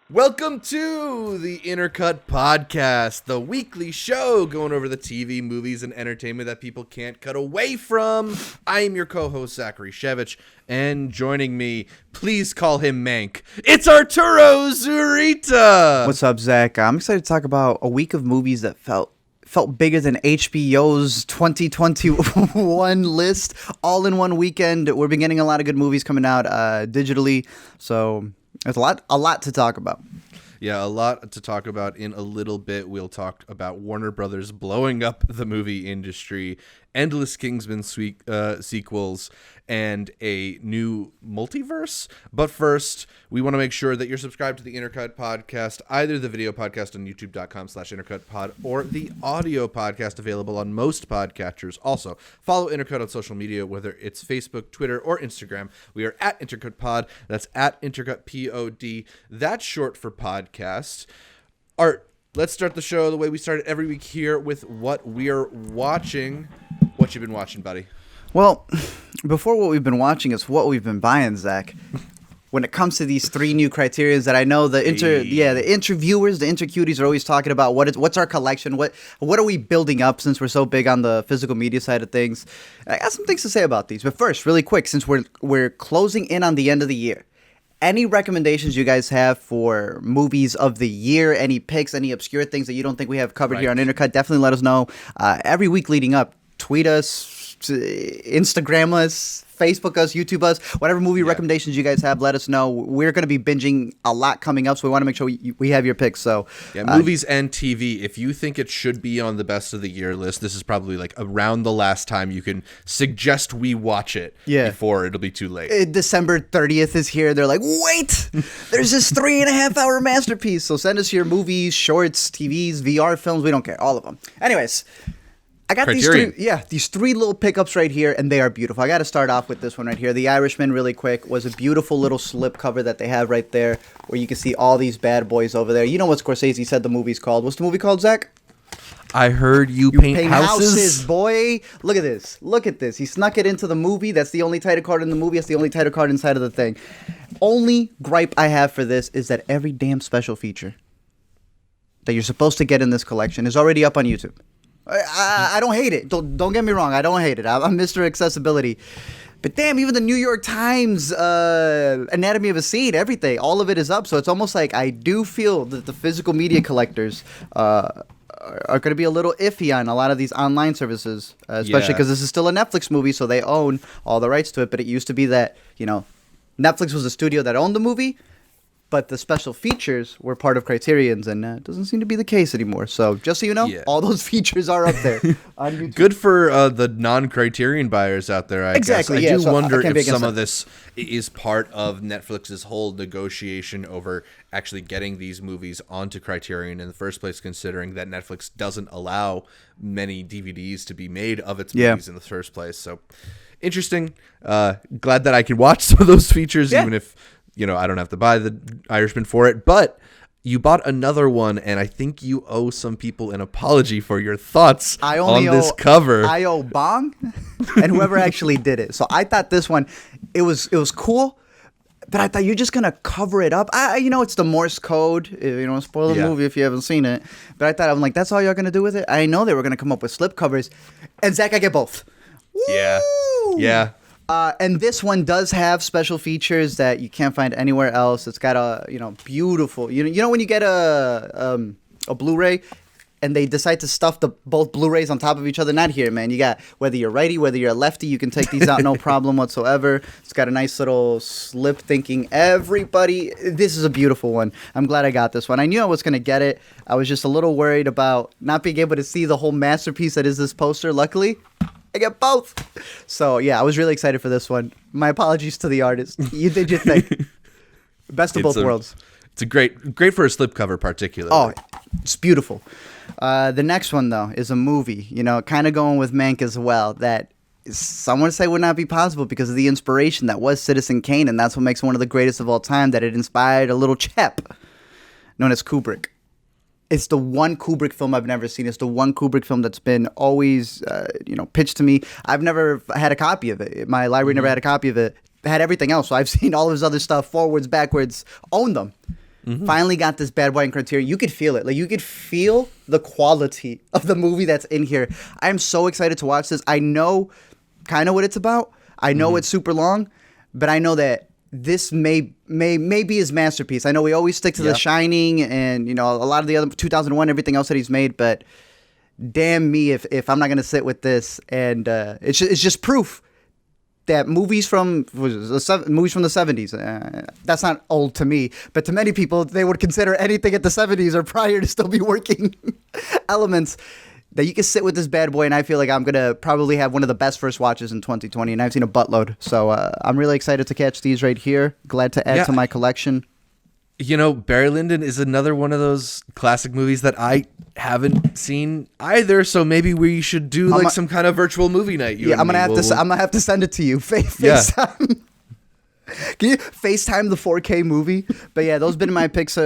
Welcome to the Intercut podcast, the weekly show going over the TV, movies, and entertainment that people can't cut away from. I am your co-host, Zachary Shevich, and joining me, please call him Mank, it's Arturo Zurita. What's up, Zach? I'm excited to talk about a week of movies that felt bigger than HBO's 2021 list, all in one weekend. We're beginning a lot of good movies coming out digitally, so there's a lot to talk about. Yeah, a lot to talk about. In a little bit, we'll talk about Warner Brothers blowing up the movie industry, endless Kingsman sequels, and a new multiverse. But first, we want to make sure that you're subscribed to the Intercut podcast, either the video podcast on youtube.com/intercutpod or the audio podcast available on most podcatchers. Also, follow Intercut on social media, whether it's Facebook, Twitter, or Instagram. We are at IntercutPod. That's at IntercutPod. That's short for podcast. Art, let's start the show the way we start it every week here with what we are watching. What you been watching, buddy? Well, before what we've been watching is what we've been buying, Zach. When it comes to these three new Criterions that I know the interviewers, the intercuties are always talking about what's our collection, what are we building up since we're so big on the physical media side of things. I got some things to say about these, but first, really quick, since we're closing in on the end of the year, any recommendations you guys have for movies of the year, any picks, any obscure things that you don't think we have covered here on Intercut, definitely let us know. Every week leading up, tweet us, Instagram us, Facebook us, YouTube us, whatever movie recommendations you guys have, let us know. We're going to be binging a lot coming up, so we want to make sure we have your picks. So, movies and TV. If you think it should be on the best of the year list, this is probably like around the last time you can suggest we watch it before it'll be too late. December 30th is here. They're like, wait, there's this 3.5 hour masterpiece. So send us your movies, shorts, TVs, VR films. We don't care. All of them. Anyways, I got Criterion. these three little pickups right here, and they are beautiful. I got to start off with this one right here. The Irishman, really quick, was a beautiful little slip cover that they have right there, where you can see all these bad boys over there. You know what Scorsese said the movie's called? What's the movie called, Zach? I heard you paint houses. Boy. Look at this. Look at this. He snuck it into the movie. That's the only title card in the movie. That's the only title card inside of the thing. Only gripe I have for this is that every damn special feature that you're supposed to get in this collection is already up on YouTube. I don't hate it. Don't get me wrong. I don't hate it. I'm Mr. Accessibility. But damn, even the New York Times Anatomy of a Scene, everything, all of it is up. So it's almost like I do feel that the physical media collectors are going to be a little iffy on a lot of these online services, especially because this is still a Netflix movie, so they own all the rights to it. But it used to be that, Netflix was a studio that owned the movie, but the special features were part of Criterion's, and it doesn't seem to be the case anymore. So just so you know, all those features are up there on YouTube. Good for the non-Criterion buyers out there, I guess. I do wonder if some of this is part of Netflix's whole negotiation over actually getting these movies onto Criterion in the first place, considering that Netflix doesn't allow many DVDs to be made of its movies in the first place. So interesting. Glad that I can watch some of those features, even if I don't have to buy the Irishman for it, but you bought another one, and I think you owe some people an apology for your thoughts on this cover. I owe Bong and whoever actually did it. So I thought this one, it was cool, but I thought you're just going to cover it up. It's the Morse code. Spoil the movie if you haven't seen it. But I thought, I'm like, that's all you're going to do with it? I know they were going to come up with slip covers. And Zach, I get both. Yeah. Woo! Yeah. And this one does have special features that you can't find anywhere else. It's got a beautiful. When you get a Blu-ray, and they decide to stuff both Blu-rays on top of each other. Not here, man. You got whether you're righty, whether you're a lefty, you can take these out no problem whatsoever. It's got a nice little slip thinking. Everybody, this is a beautiful one. I'm glad I got this one. I knew I was gonna get it. I was just a little worried about not being able to see the whole masterpiece that is this poster. Luckily, I get both. So, yeah, I was really excited for this one. My apologies to the artist. You did your thing. Best of both worlds. It's a great for a slipcover, particularly. Oh, it's beautiful. The next one, though, is a movie, kind of going with Mank as well, that some would say would not be possible because of the inspiration that was Citizen Kane, and that's what makes it one of the greatest of all time, that it inspired a little chap known as Kubrick. It's the one Kubrick film I've never seen. It's the one Kubrick film that's been always, pitched to me. I've never had a copy of it. My library never had a copy of it. It had everything else. So I've seen all of his other stuff, forwards, backwards, owned them. Finally got this bad boy in Criterion. You could feel it. Like, you could feel the quality of the movie that's in here. I am so excited to watch this. I know kind of what it's about. I know it's super long, but I know that this may be his masterpiece. I know we always stick to The Shining and, you know, a lot of the other 2001, everything else that he's made, but damn me if I'm not going to sit with this. And it's just proof that movies from the 70s, that's not old to me, but to many people, they would consider anything at the 70s or prior to still be working elements, that you can sit with this bad boy. And I feel like I'm going to probably have one of the best first watches in 2020, and I've seen a buttload. So I'm really excited to catch these right here. Glad to add to my collection. You know, Barry Lyndon is another one of those classic movies that I haven't seen either. So maybe we should do like some kind of virtual movie night. I'm gonna have to send it to you. FaceTime. Can you FaceTime the 4K movie? But yeah, those have been my picks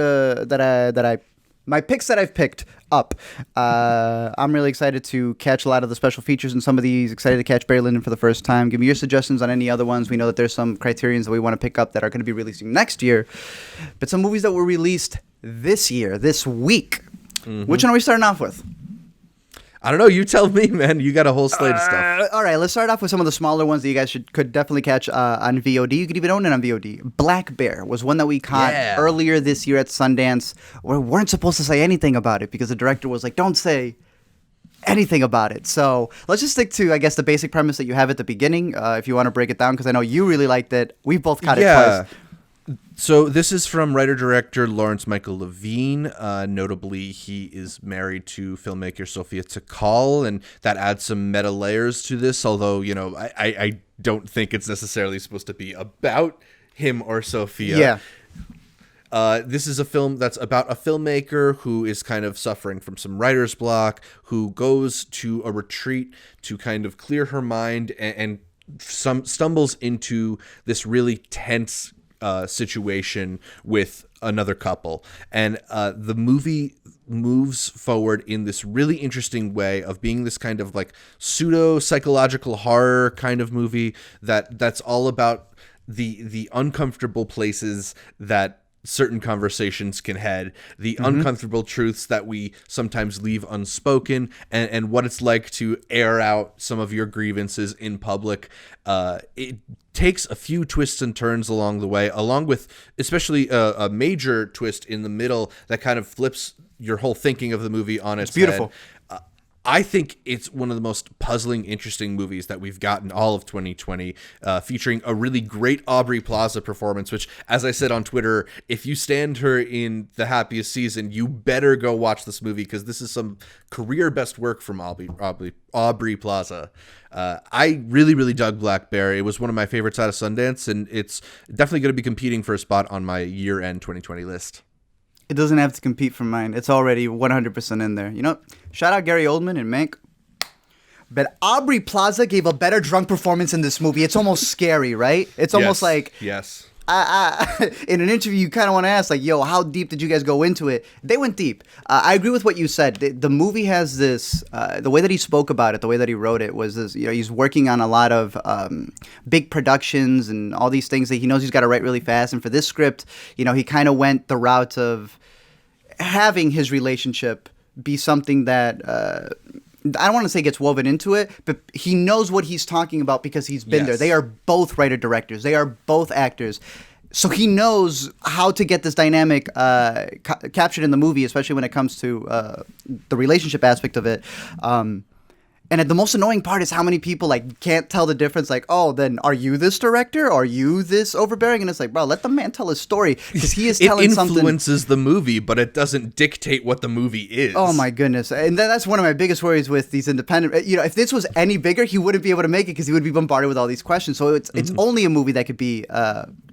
my picks that I've picked up. I'm really excited to catch a lot of the special features in some of these. Excited to catch Barry Lyndon for the first time. Give me your suggestions on any other ones. We know that there's some Criterions that we want to pick up that are going to be releasing next year. But some movies that were released this year, this week. Which one are we starting off with? I don't know. You tell me, man. You got a whole slate of stuff. All right, let's start off with some of the smaller ones that you guys could definitely catch on VOD. You could even own it on VOD. Black Bear was one that we caught earlier this year at Sundance. We weren't supposed to say anything about it because the director was like, don't say anything about it. So let's just stick to, I guess, the basic premise that you have at the beginning, if you want to break it down, because I know you really liked it. We both caught it twice. So this is from writer-director Lawrence Michael Levine. Notably, he is married to filmmaker Sofia Takal, and that adds some meta layers to this, although, you know, I don't think it's necessarily supposed to be about him or Sofia. This is a film that's about a filmmaker who is kind of suffering from some writer's block, who goes to a retreat to kind of clear her mind and stumbles into this really tense situation with another couple, and the movie moves forward in this really interesting way of being this kind of like pseudo psychological horror kind of movie that's all about the uncomfortable places that certain conversations can head, the uncomfortable truths that we sometimes leave unspoken, and what it's like to air out some of your grievances in public. It takes a few twists and turns along the way, along with especially a major twist in the middle that kind of flips your whole thinking of the movie on its beautiful head. I think it's one of the most puzzling, interesting movies that we've gotten all of 2020, featuring a really great Aubrey Plaza performance, which, as I said on Twitter, if you stand her in The Happiest Season, you better go watch this movie, because this is some career best work from Aubrey Plaza. I really, really dug Black Bear. It was one of my favorites out of Sundance, and it's definitely going to be competing for a spot on my year-end 2020 list. It doesn't have to compete for mine. It's already 100% in there. You know, shout out Gary Oldman and Mank. But Aubrey Plaza gave a better drunk performance in this movie. It's almost scary, right? It's almost like... Yes. In an interview, you kind of want to ask, like, yo, how deep did you guys go into it? They went deep. I agree with what you said. The movie has this, the way that he spoke about it, the way that he wrote it was this, you know, he's working on a lot of big productions and all these things that he knows he's got to write really fast. And for this script, you know, he kind of went the route of having his relationship be something that... I don't want to say gets woven into it, but he knows what he's talking about because he's been there. They are both writer-directors. They are both actors. So he knows how to get this dynamic captured in the movie, especially when it comes to the relationship aspect of it. And the most annoying part is how many people like can't tell the difference. Like, oh, then are you this director? Are you this overbearing? And it's like, bro, let the man tell his story, because he is telling something. It influences the movie, but it doesn't dictate what the movie is. Oh my goodness! And that's one of my biggest worries with these independent. You know, if this was any bigger, he wouldn't be able to make it because he would be bombarded with all these questions. So it's only a movie that could be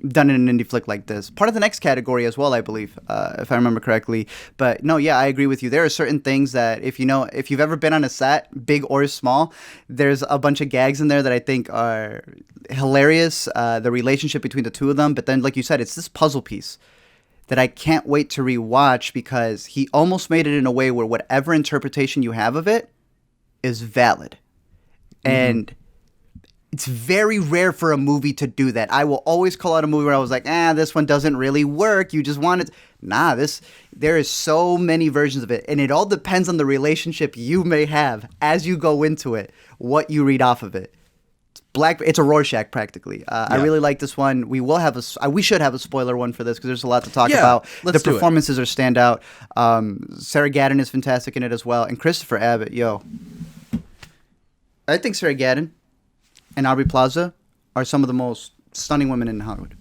done in an indie flick like this. Part of the next category as well, I believe, if I remember correctly. But no, yeah, I agree with you. There are certain things that if you've ever been on a set, big or small, there's a bunch of gags in there that I think are hilarious, the relationship between the two of them. But then, like you said, it's this puzzle piece that I can't wait to rewatch, because he almost made it in a way where whatever interpretation you have of it is valid. And It's very rare for a movie to do that. I will always call out a movie where I was like, this one doesn't really work. You just want it. Nah, there is so many versions of it. And it all depends on the relationship you may have as you go into it, what you read off of it. It's a Rorschach practically. I really like this one. We should have a spoiler one for this because there's a lot to talk about. The performances are standout. Sarah Gadon is fantastic in it as well. And Christopher Abbott, I think Sarah Gadon and Aubrey Plaza are some of the most stunning women in Hollywood.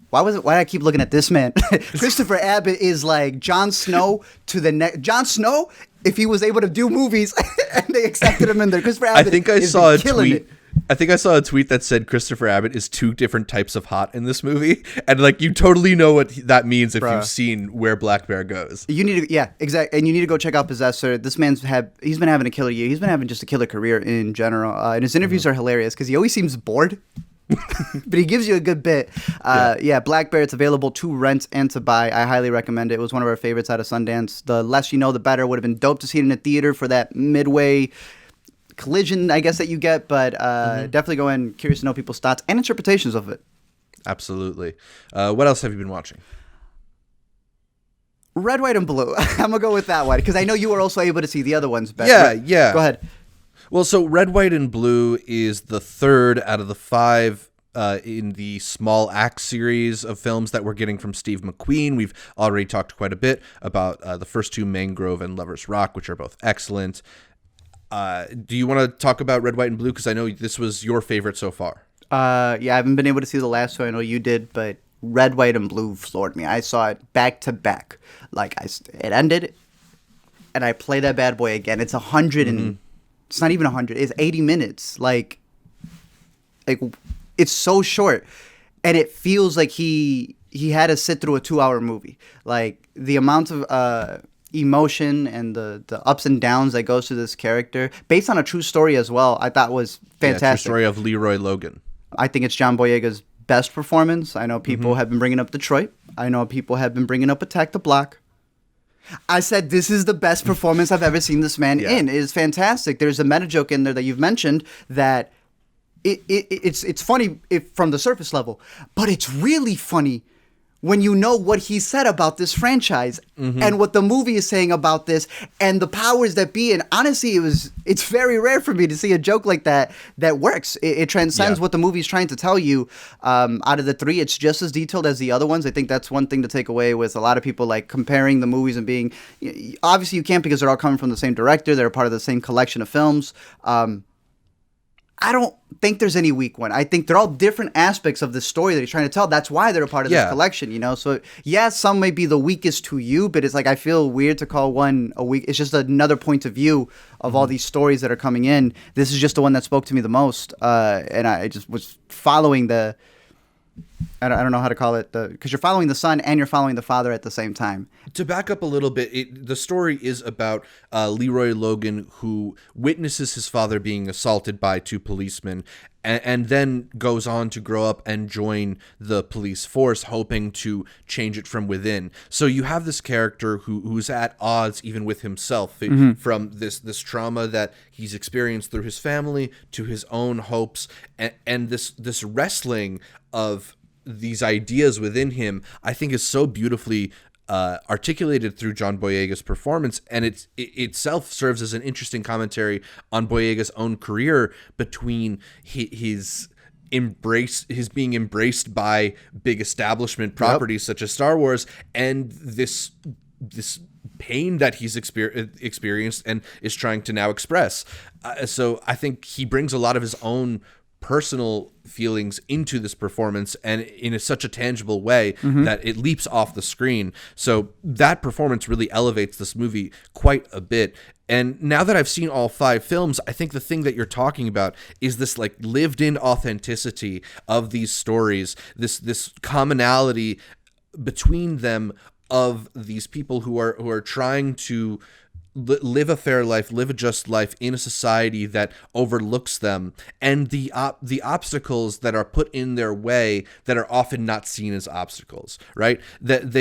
Why do I keep looking at this man? Christopher Abbott is like Jon Snow to the next. Jon Snow, if he was able to do movies and they accepted him in there. Christopher Abbott I think I saw a tweet. I think I saw a tweet that said Christopher Abbott is 2 different types of hot in this movie, and like you totally know what that means if you've seen Where Black Bear Goes. You need to, exactly, and you need to go check out Possessor. This he's been having a killer year. He's been having just a killer career in general, and his interviews are hilarious because he always seems bored. But he gives you a good bit. Black Bear, it's available to rent and to buy. I highly recommend it. It was one of our favorites out of Sundance. The less you know, the better. Would have been dope to see it in a theater for that midway collision, I guess, that you get, but definitely go in, curious to know people's thoughts and interpretations of it. Absolutely. What else have you been watching? Red, White, and Blue. I'm going to go with that one because I know you were also able to see the other ones. Yeah. Go ahead. Well, so Red, White, and Blue is the 3rd out of the 5 in the Small Axe series of films that we're getting from Steve McQueen. We've already talked quite a bit about the first 2, Mangrove and Lover's Rock, which are both excellent. Do you want to talk about Red, White, and Blue? Because I know this was your favorite so far. I haven't been able to see the last two. I know you did, but Red, White, and Blue floored me. I saw it back to back. Like, it ended, and I play that bad boy again. It's 100 and it's not even 100. It's 80 minutes. Like it's so short, and it feels like he had to sit through a 2-hour movie. Like the amount of emotion and the ups and downs that goes to this character, based on a true story as well, I thought was fantastic. True story of Leroy Logan. I think it's John Boyega's best performance. I know people have been bringing up Detroit. I know people have been bringing up Attack the Block. I said this is the best performance I've ever seen this man in. It is fantastic. There's a meta joke in there that you've mentioned that it's funny from the surface level, but it's really funny when you know what he said about this franchise and what the movie is saying about this and the powers that be. And honestly, it's very rare for me to see a joke like that works. It transcends what the movie is trying to tell you. Out of the 3, it's just as detailed as the other ones. I think that's one thing to take away with a lot of people, like comparing the movies and being, obviously you can't because they're all coming from the same director. They're part of the same collection of films. I don't think there's any weak one. I think they're all different aspects of the story that he's trying to tell. That's why they're a part of this collection, So, some may be the weakest to you, but it's like I feel weird to call one a weak. It's just another point of view of all these stories that are coming in. This is just the one that spoke to me the most, and I just was following the. I don't know how to call it, because you're following the son and you're following the father at the same time. To back up a little bit, the story is about Leroy Logan, who witnesses his father being assaulted by 2 policemen and then goes on to grow up and join the police force, hoping to change it from within. So you have this character who's at odds even with himself, from this trauma that he's experienced through his family to his own hopes, and this wrestling of these ideas within him, I think, is so beautifully articulated through John Boyega's performance, and it itself serves as an interesting commentary on Boyega's own career, between his being embraced by big establishment properties such as Star Wars, and this pain that he's experienced and is trying to now express. So I think he brings a lot of his own personal feelings into this performance, and in such a tangible way that it leaps off the screen. So that performance really elevates this movie quite a bit. And now that I've seen all 5 films, I think the thing that you're talking about is this like lived in authenticity of these stories, this commonality between them of these people who are trying to live a fair life, live a just life in a society that overlooks them, and the obstacles that are put in their way that are often not seen as obstacles, right? That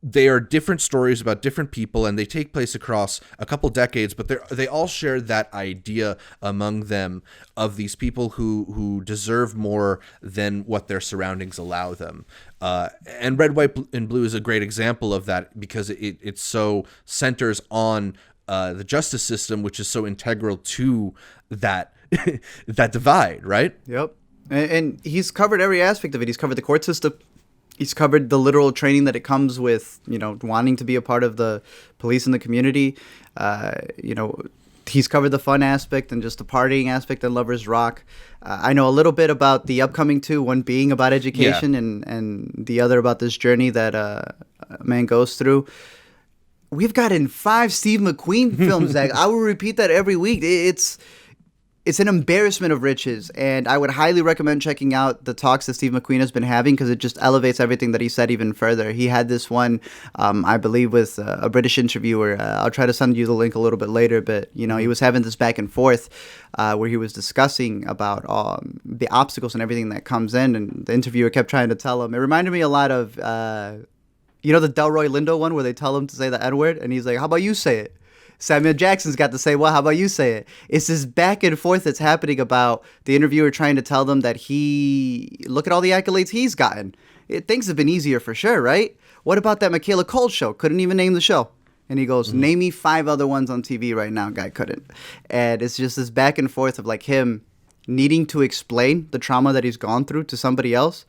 they are different stories about different people, and they take place across a couple decades, but they all share that idea among them of these people who deserve more than what their surroundings allow them. And Red, White, and Blue is a great example of that, because it so centers on the justice system, which is so integral to that that divide, right? Yep. And he's covered every aspect of it. He's covered the court system. He's covered the literal training that it comes with, wanting to be a part of the police in the community. He's covered the fun aspect and just the partying aspect in Lovers Rock. I know a little bit about the upcoming two, one being about education and the other about this journey that a man goes through. We've gotten 5 Steve McQueen films, Zach. I will repeat that every week. It's an embarrassment of riches, and I would highly recommend checking out the talks that Steve McQueen has been having, because it just elevates everything that he said even further. He had this one, I believe, with a British interviewer. I'll try to send you the link a little bit later, but he was having this back and forth where he was discussing about the obstacles and everything that comes in, and the interviewer kept trying to tell him. It reminded me a lot of, the Delroy Lindo one where they tell him to say the N-word, and he's like, how about you say it? Samuel Jackson's got to say, well, how about you say it? It's this back and forth that's happening about the interviewer trying to tell them that look at all the accolades he's gotten. Things have been easier for sure, right? What about that Michaela Cole show? Couldn't even name the show. And he goes, name me 5 other ones on TV right now. Guy couldn't. And it's just this back and forth of like him needing to explain the trauma that he's gone through to somebody else.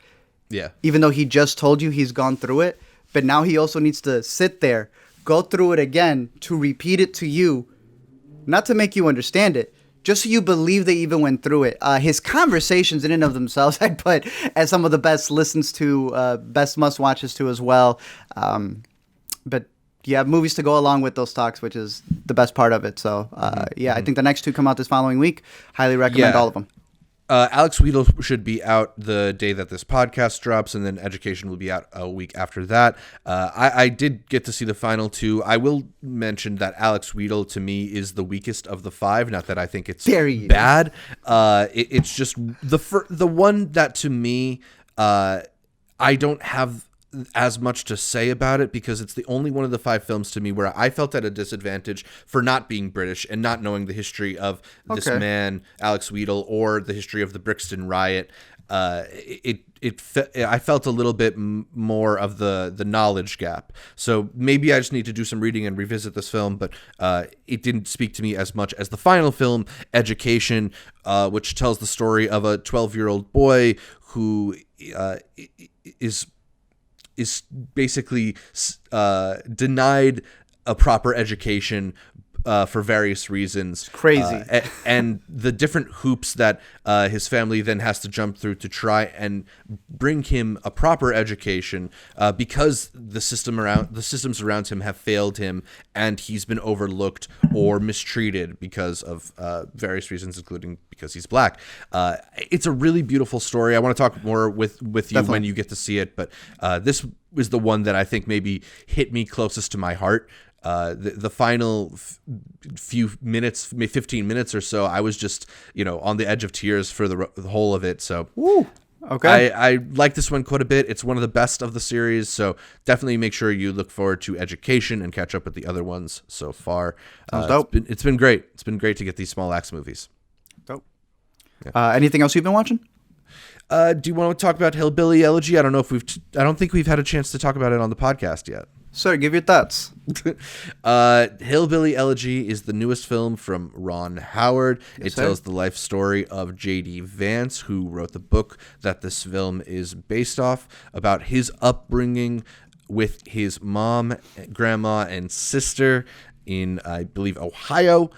Yeah. Even though he just told you he's gone through it. But now he also needs to sit there, go through it again, to repeat it to you, not to make you understand it, just so you believe they even went through it. His conversations in and of themselves, I'd put as some of the best listens to, best must-watches to as well. But you have movies to go along with those talks, which is the best part of it. So, I think the next 2 come out this following week. Highly recommend all of them. Alex Wheatle should be out the day that this podcast drops, and then Education will be out a week after that. I did get to see the final 2. I will mention that Alex Wheatle, to me, is the weakest of the 5. Not that I think it's bad. It's just the one that, to me, I don't have as much to say about it, because it's the only one of the 5 films to me where I felt at a disadvantage for not being British and not knowing the history of this man, Alex Wheatle, or the history of the Brixton riot. I felt a little bit more of the knowledge gap. So maybe I just need to do some reading and revisit this film, but it didn't speak to me as much as the final film, Education, which tells the story of a 12-year-old boy who is basically denied a proper education for various reasons. It's crazy. And the different hoops that his family then has to jump through to try and bring him a proper education, because the systems around him have failed him, and he's been overlooked or mistreated because of various reasons, including because he's black. It's a really beautiful story. I want to talk more with you Definitely. When you get to see it, but this was the one that I think maybe hit me closest to my heart. The final few minutes, 15 minutes or so, I was just, on the edge of tears for the whole of it. So okay. I like this one quite a bit. It's one of the best of the series. So definitely make sure you look forward to Education and catch up with the other ones so far. Dope. It's been great. It's been great to get these small axe movies. Dope. Yeah. Anything else you've been watching? Do you want to talk about Hillbilly Elegy? I don't think we've had a chance to talk about it on the podcast yet. Sir, give your thoughts. Hillbilly Elegy is the newest film from Ron Howard. It tells the life story of J.D. Vance, who wrote the book that this film is based off, about his upbringing with his mom, grandma, and sister in, I believe, Ohio.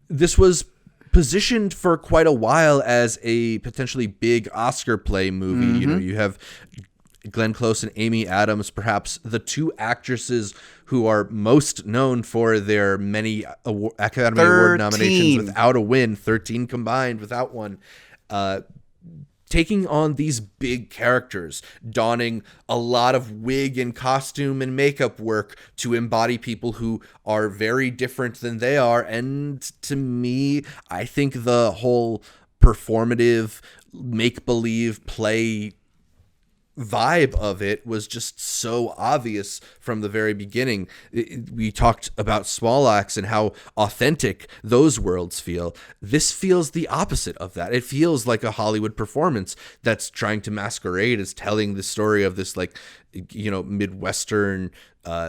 This was positioned for quite a while as a potentially big Oscar play movie. Mm-hmm. You have Glenn Close and Amy Adams, perhaps the 2 actresses who are most known for their many Academy Award nominations without a win, 13 combined without one, taking on these big characters, donning a lot of wig and costume and makeup work to embody people who are very different than they are. And to me, I think the whole performative, make-believe play vibe of it was just so obvious from the very beginning. We talked about Small Axe and how authentic those worlds feel. This feels the opposite of that. It feels like a Hollywood performance that's trying to masquerade as telling the story of this, like, you know, Midwestern,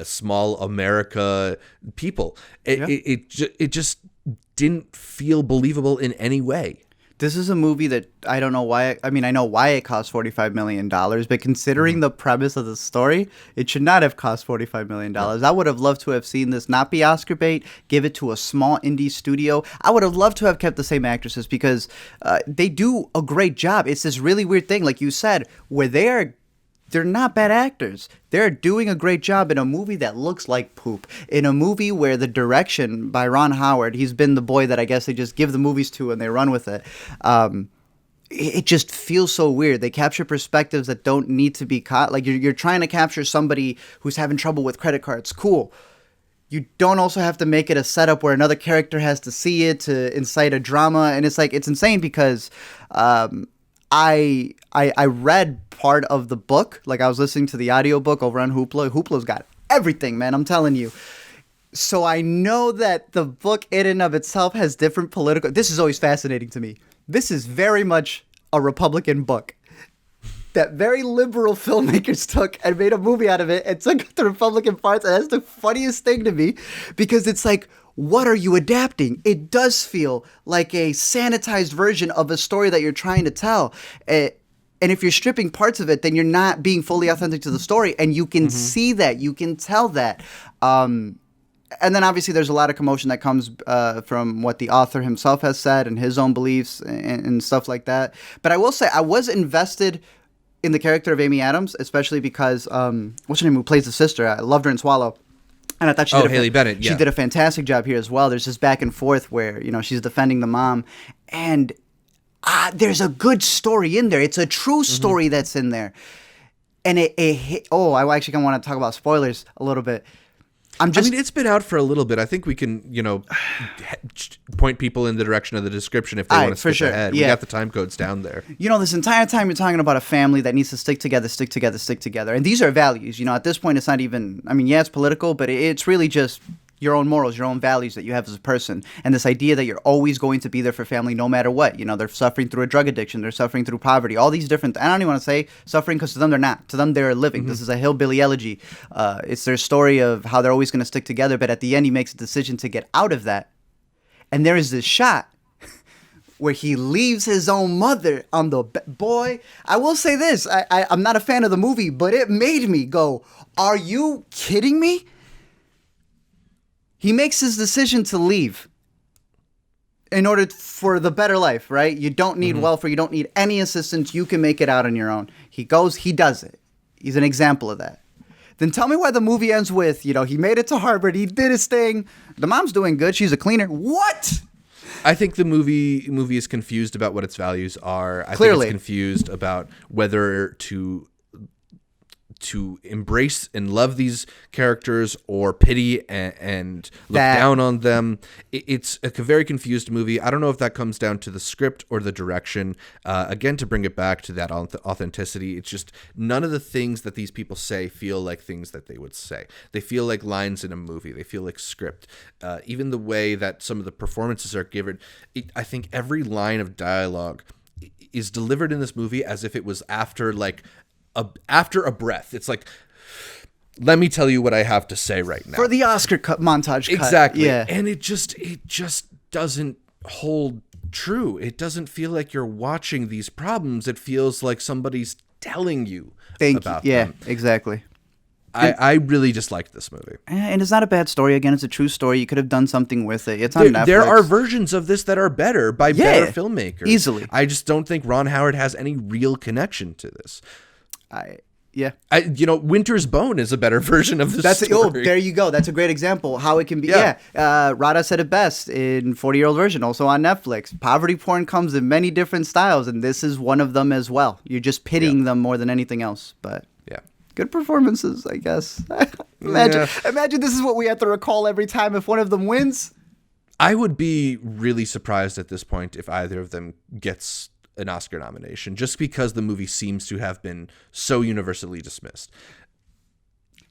small America people. It just didn't feel believable in any way. This is a movie that I don't know why. I mean, I know why it cost $45 million, but considering the premise of the story, it should not have cost $45 million. I would have loved to have seen this not be Oscar bait, give it to a small indie studio. I would have loved to have kept the same actresses because they do a great job. It's this really weird thing, like you said, where they're not bad actors. They're doing a great job in a movie that looks like poop. In a movie where the direction by Ron Howard, he's been the boy that I guess they just give the movies to and they run with it. It just feels so weird. They capture perspectives that don't need to be caught. Like you're trying to capture somebody who's having trouble with credit cards. Cool. You don't also have to make it a setup where another character has to see it to incite a drama. And it's like, it's insane because I read part of the book. Like I was listening to the audiobook over on Hoopla. Hoopla's got everything, man. I'm telling you. So I know that the book in and of itself has different political... This is always fascinating to me. This is very much a Republican book that very liberal filmmakers took and made a movie out of it and took the Republican parts. And that's the funniest thing to me because it's like, what are you adapting? It does feel like a sanitized version of a story that you're trying to tell. And if you're stripping parts of it, then you're not being fully authentic to the story. And you can see that. You can tell that. And then obviously there's a lot of commotion that comes from what the author himself has said and his own beliefs and stuff like that. But I will say I was invested in the character of Amy Adams, especially because what's her name who plays the sister? I loved her in Swallow. And I thought she did Haley Bennett. Yeah. She did a fantastic job here as well. There's this back and forth where, you know, she's defending the mom. And there's a good story in there. It's a true story that's in there. And I actually kind of want to talk about spoilers a little bit. I mean, it's been out for a little bit. I think we can, you know, point people in the direction of the description if they want to skip ahead. Yeah. We got the time codes down there. You know, this entire time you're talking about a family that needs to stick together. And these are values. You know, at this point, it's not even, I mean, yeah, it's political, but it's really just your own morals, your own values that you have as a person. And this idea that you're always going to be there for family no matter what. You know, they're suffering through a drug addiction. They're suffering through poverty. All these different, I don't even want to say suffering because to them they're not. To them they're living. This is a Hillbilly Elegy. It's their story of how they're always going to stick together. But at the end he makes a decision to get out of that. And there is this shot where he leaves his own mother on the boy. I will say this. I'm not a fan of the movie, but it made me go, are you kidding me? He makes his decision to leave in order for the better life, right? You don't need welfare. You don't need any assistance. You can make it out on your own. He goes, he does it. He's an example of that. Then tell me why the movie ends with, you know, he made it to Harvard. He did his thing. The mom's doing good. She's a cleaner. What? I think the movie is confused about what its values are. I Clearly. think it's confused about whether to embrace and love these characters or pity and look down on them. It's a very confused movie. I don't know if that comes down to the script or the direction. Again, to bring it back to that authenticity, it's just none of the things that these people say feel like things that they would say. They feel like lines in a movie. They feel like script. Even the way that some of the performances are given, I think every line of dialogue is delivered in this movie as if it was after a breath. It's like, let me tell you what I have to say right now. For the Oscar montage cut. Exactly. Yeah. And it just doesn't hold true. It doesn't feel like you're watching these problems. It feels like somebody's telling you about them. Yeah, exactly. I really just liked this movie. And it's not a bad story. Again, it's a true story. You could have done something with it. It's on Netflix. There are versions of this that are better by better filmmakers. Easily. I just don't think Ron Howard has any real connection to this. Winter's Bone is a better version of this story. There you go. That's a great example how it can be. Rada said it best in 40-Year-Old Version, also on Netflix. Poverty porn comes in many different styles, and this is one of them as well. You're just pitying them more than anything else. But good performances, I guess. Imagine this is what we have to recall every time if one of them wins. I would be really surprised at this point if either of them gets an Oscar nomination, just because the movie seems to have been so universally dismissed.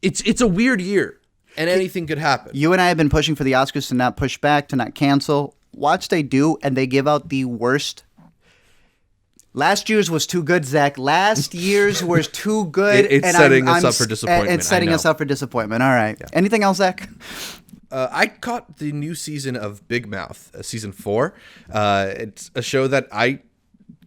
It's a weird year, and anything could happen. You and I have been pushing for the Oscars to not push back, to not cancel. Watch they do, and they give out the worst. Last year's was too good, Zach. Last year's was too good. It's setting us up for disappointment. It's setting us up for disappointment. All right. Yeah. Anything else, Zach? I caught the new season of Big Mouth, season 4. It's a show that I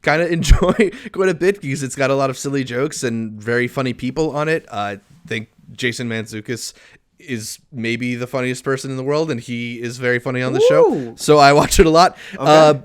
kind of enjoy quite a bit because it's got a lot of silly jokes and very funny people on it. I think Jason Mantzoukas is maybe the funniest person in the world, and he is very funny on the show. So I watch it a lot. Okay.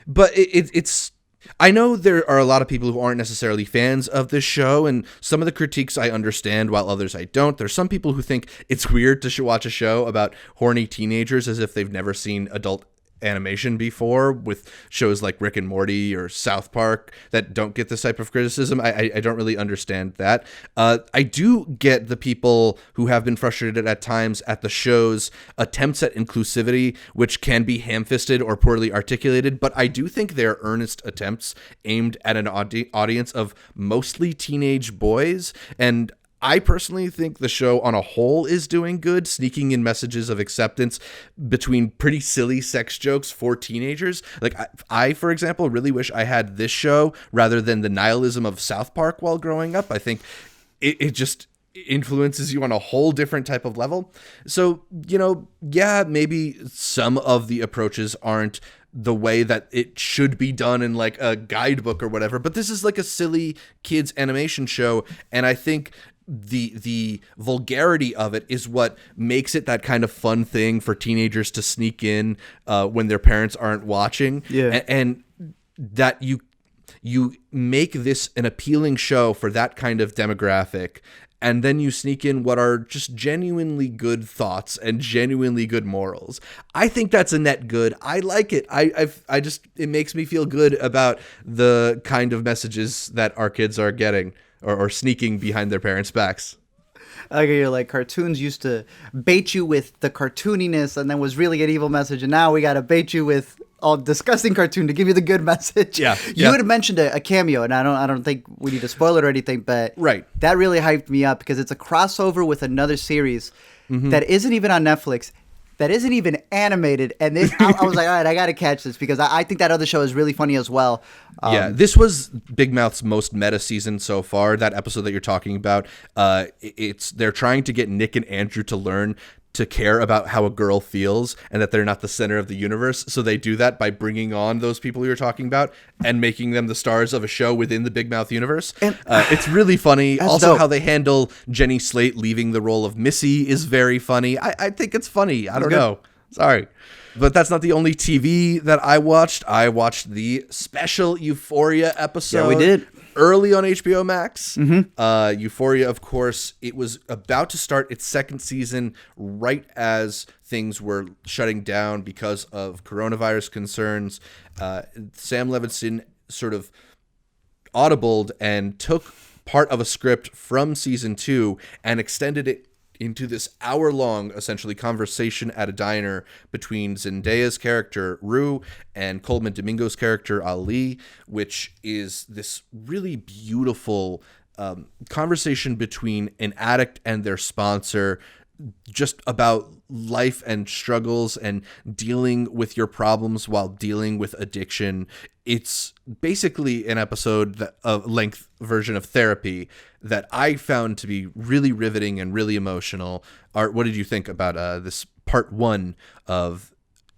But it's... I know there are a lot of people who aren't necessarily fans of this show, and some of the critiques I understand, while others I don't. There's some people who think it's weird to watch a show about horny teenagers as if they've never seen adult animation before, with shows like Rick and Morty or South Park that don't get this type of criticism. I don't really understand that. I do get the people who have been frustrated at times at the show's attempts at inclusivity, which can be ham-fisted or poorly articulated, but I do think they're earnest attempts aimed at an audience of mostly teenage boys, and I personally think the show on a whole is doing good, sneaking in messages of acceptance between pretty silly sex jokes for teenagers. Like, I, for example, really wish I had this show rather than the nihilism of South Park while growing up. I think it just influences you on a whole different type of level. So, yeah, maybe some of the approaches aren't the way that it should be done in like a guidebook or whatever, but this is like a silly kids animation show, and I think the vulgarity of it is what makes it that kind of fun thing for teenagers to sneak in when their parents aren't watching. Yeah. And that you make this an appealing show for that kind of demographic, and then you sneak in what are just genuinely good thoughts and genuinely good morals. I think that's a net good. I like it. I just, it makes me feel good about the kind of messages that our kids are getting or sneaking behind their parents' backs. Okay, you're like, cartoons used to bait you with the cartooniness and then was really an evil message, and now we got to bait you with all disgusting cartoon to give you the good message. Yeah. You had mentioned a cameo, and I don't think we need to spoil it or anything, but right. That really hyped me up because it's a crossover with another series that isn't even on Netflix, that isn't even animated, and I was like, all right, I got to catch this because I think that other show is really funny as well. Yeah, this was Big Mouth's most meta season so far. That episode that you're talking about, they're trying to get Nick and Andrew to learn to care about how a girl feels and that they're not the center of the universe. So they do that by bringing on those people you're talking about and making them the stars of a show within the Big Mouth universe. And it's really funny. Also, how they handle Jenny Slate leaving the role of Missy is very funny. I think it's funny. I don't know. Sorry. But that's not the only TV that I watched. I watched the special Euphoria episode. Yeah, we did. Early on HBO Max. Euphoria, of course, it was about to start its second season right as things were shutting down because of coronavirus concerns. Sam Levinson sort of audibled and took part of a script from season 2 and extended it into this hour-long, essentially, conversation at a diner between Zendaya's character, Rue, and Coleman Domingo's character, Ali, which is this really beautiful conversation between an addict and their sponsor, just about life and struggles and dealing with your problems while dealing with addiction. It's basically an episode, a length version of therapy that I found to be really riveting and really emotional. Art, what did you think about this part 1 of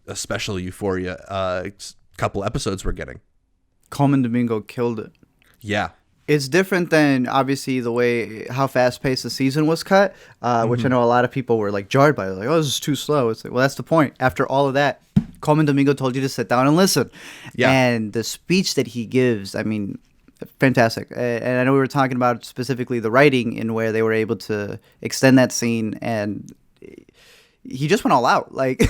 a special Euphoria couple episodes we're getting? Coleman Domingo killed it. Yeah. It's different than, obviously, the way how fast-paced the season was cut, which I know a lot of people were, like, jarred by. Like, oh, this is too slow. It's like, well, that's the point. After all of that, Coleman Domingo told you to sit down and listen. Yeah. And the speech that he gives, I mean, fantastic. And I know we were talking about specifically the writing in where they were able to extend that scene, and he just went all out. Like,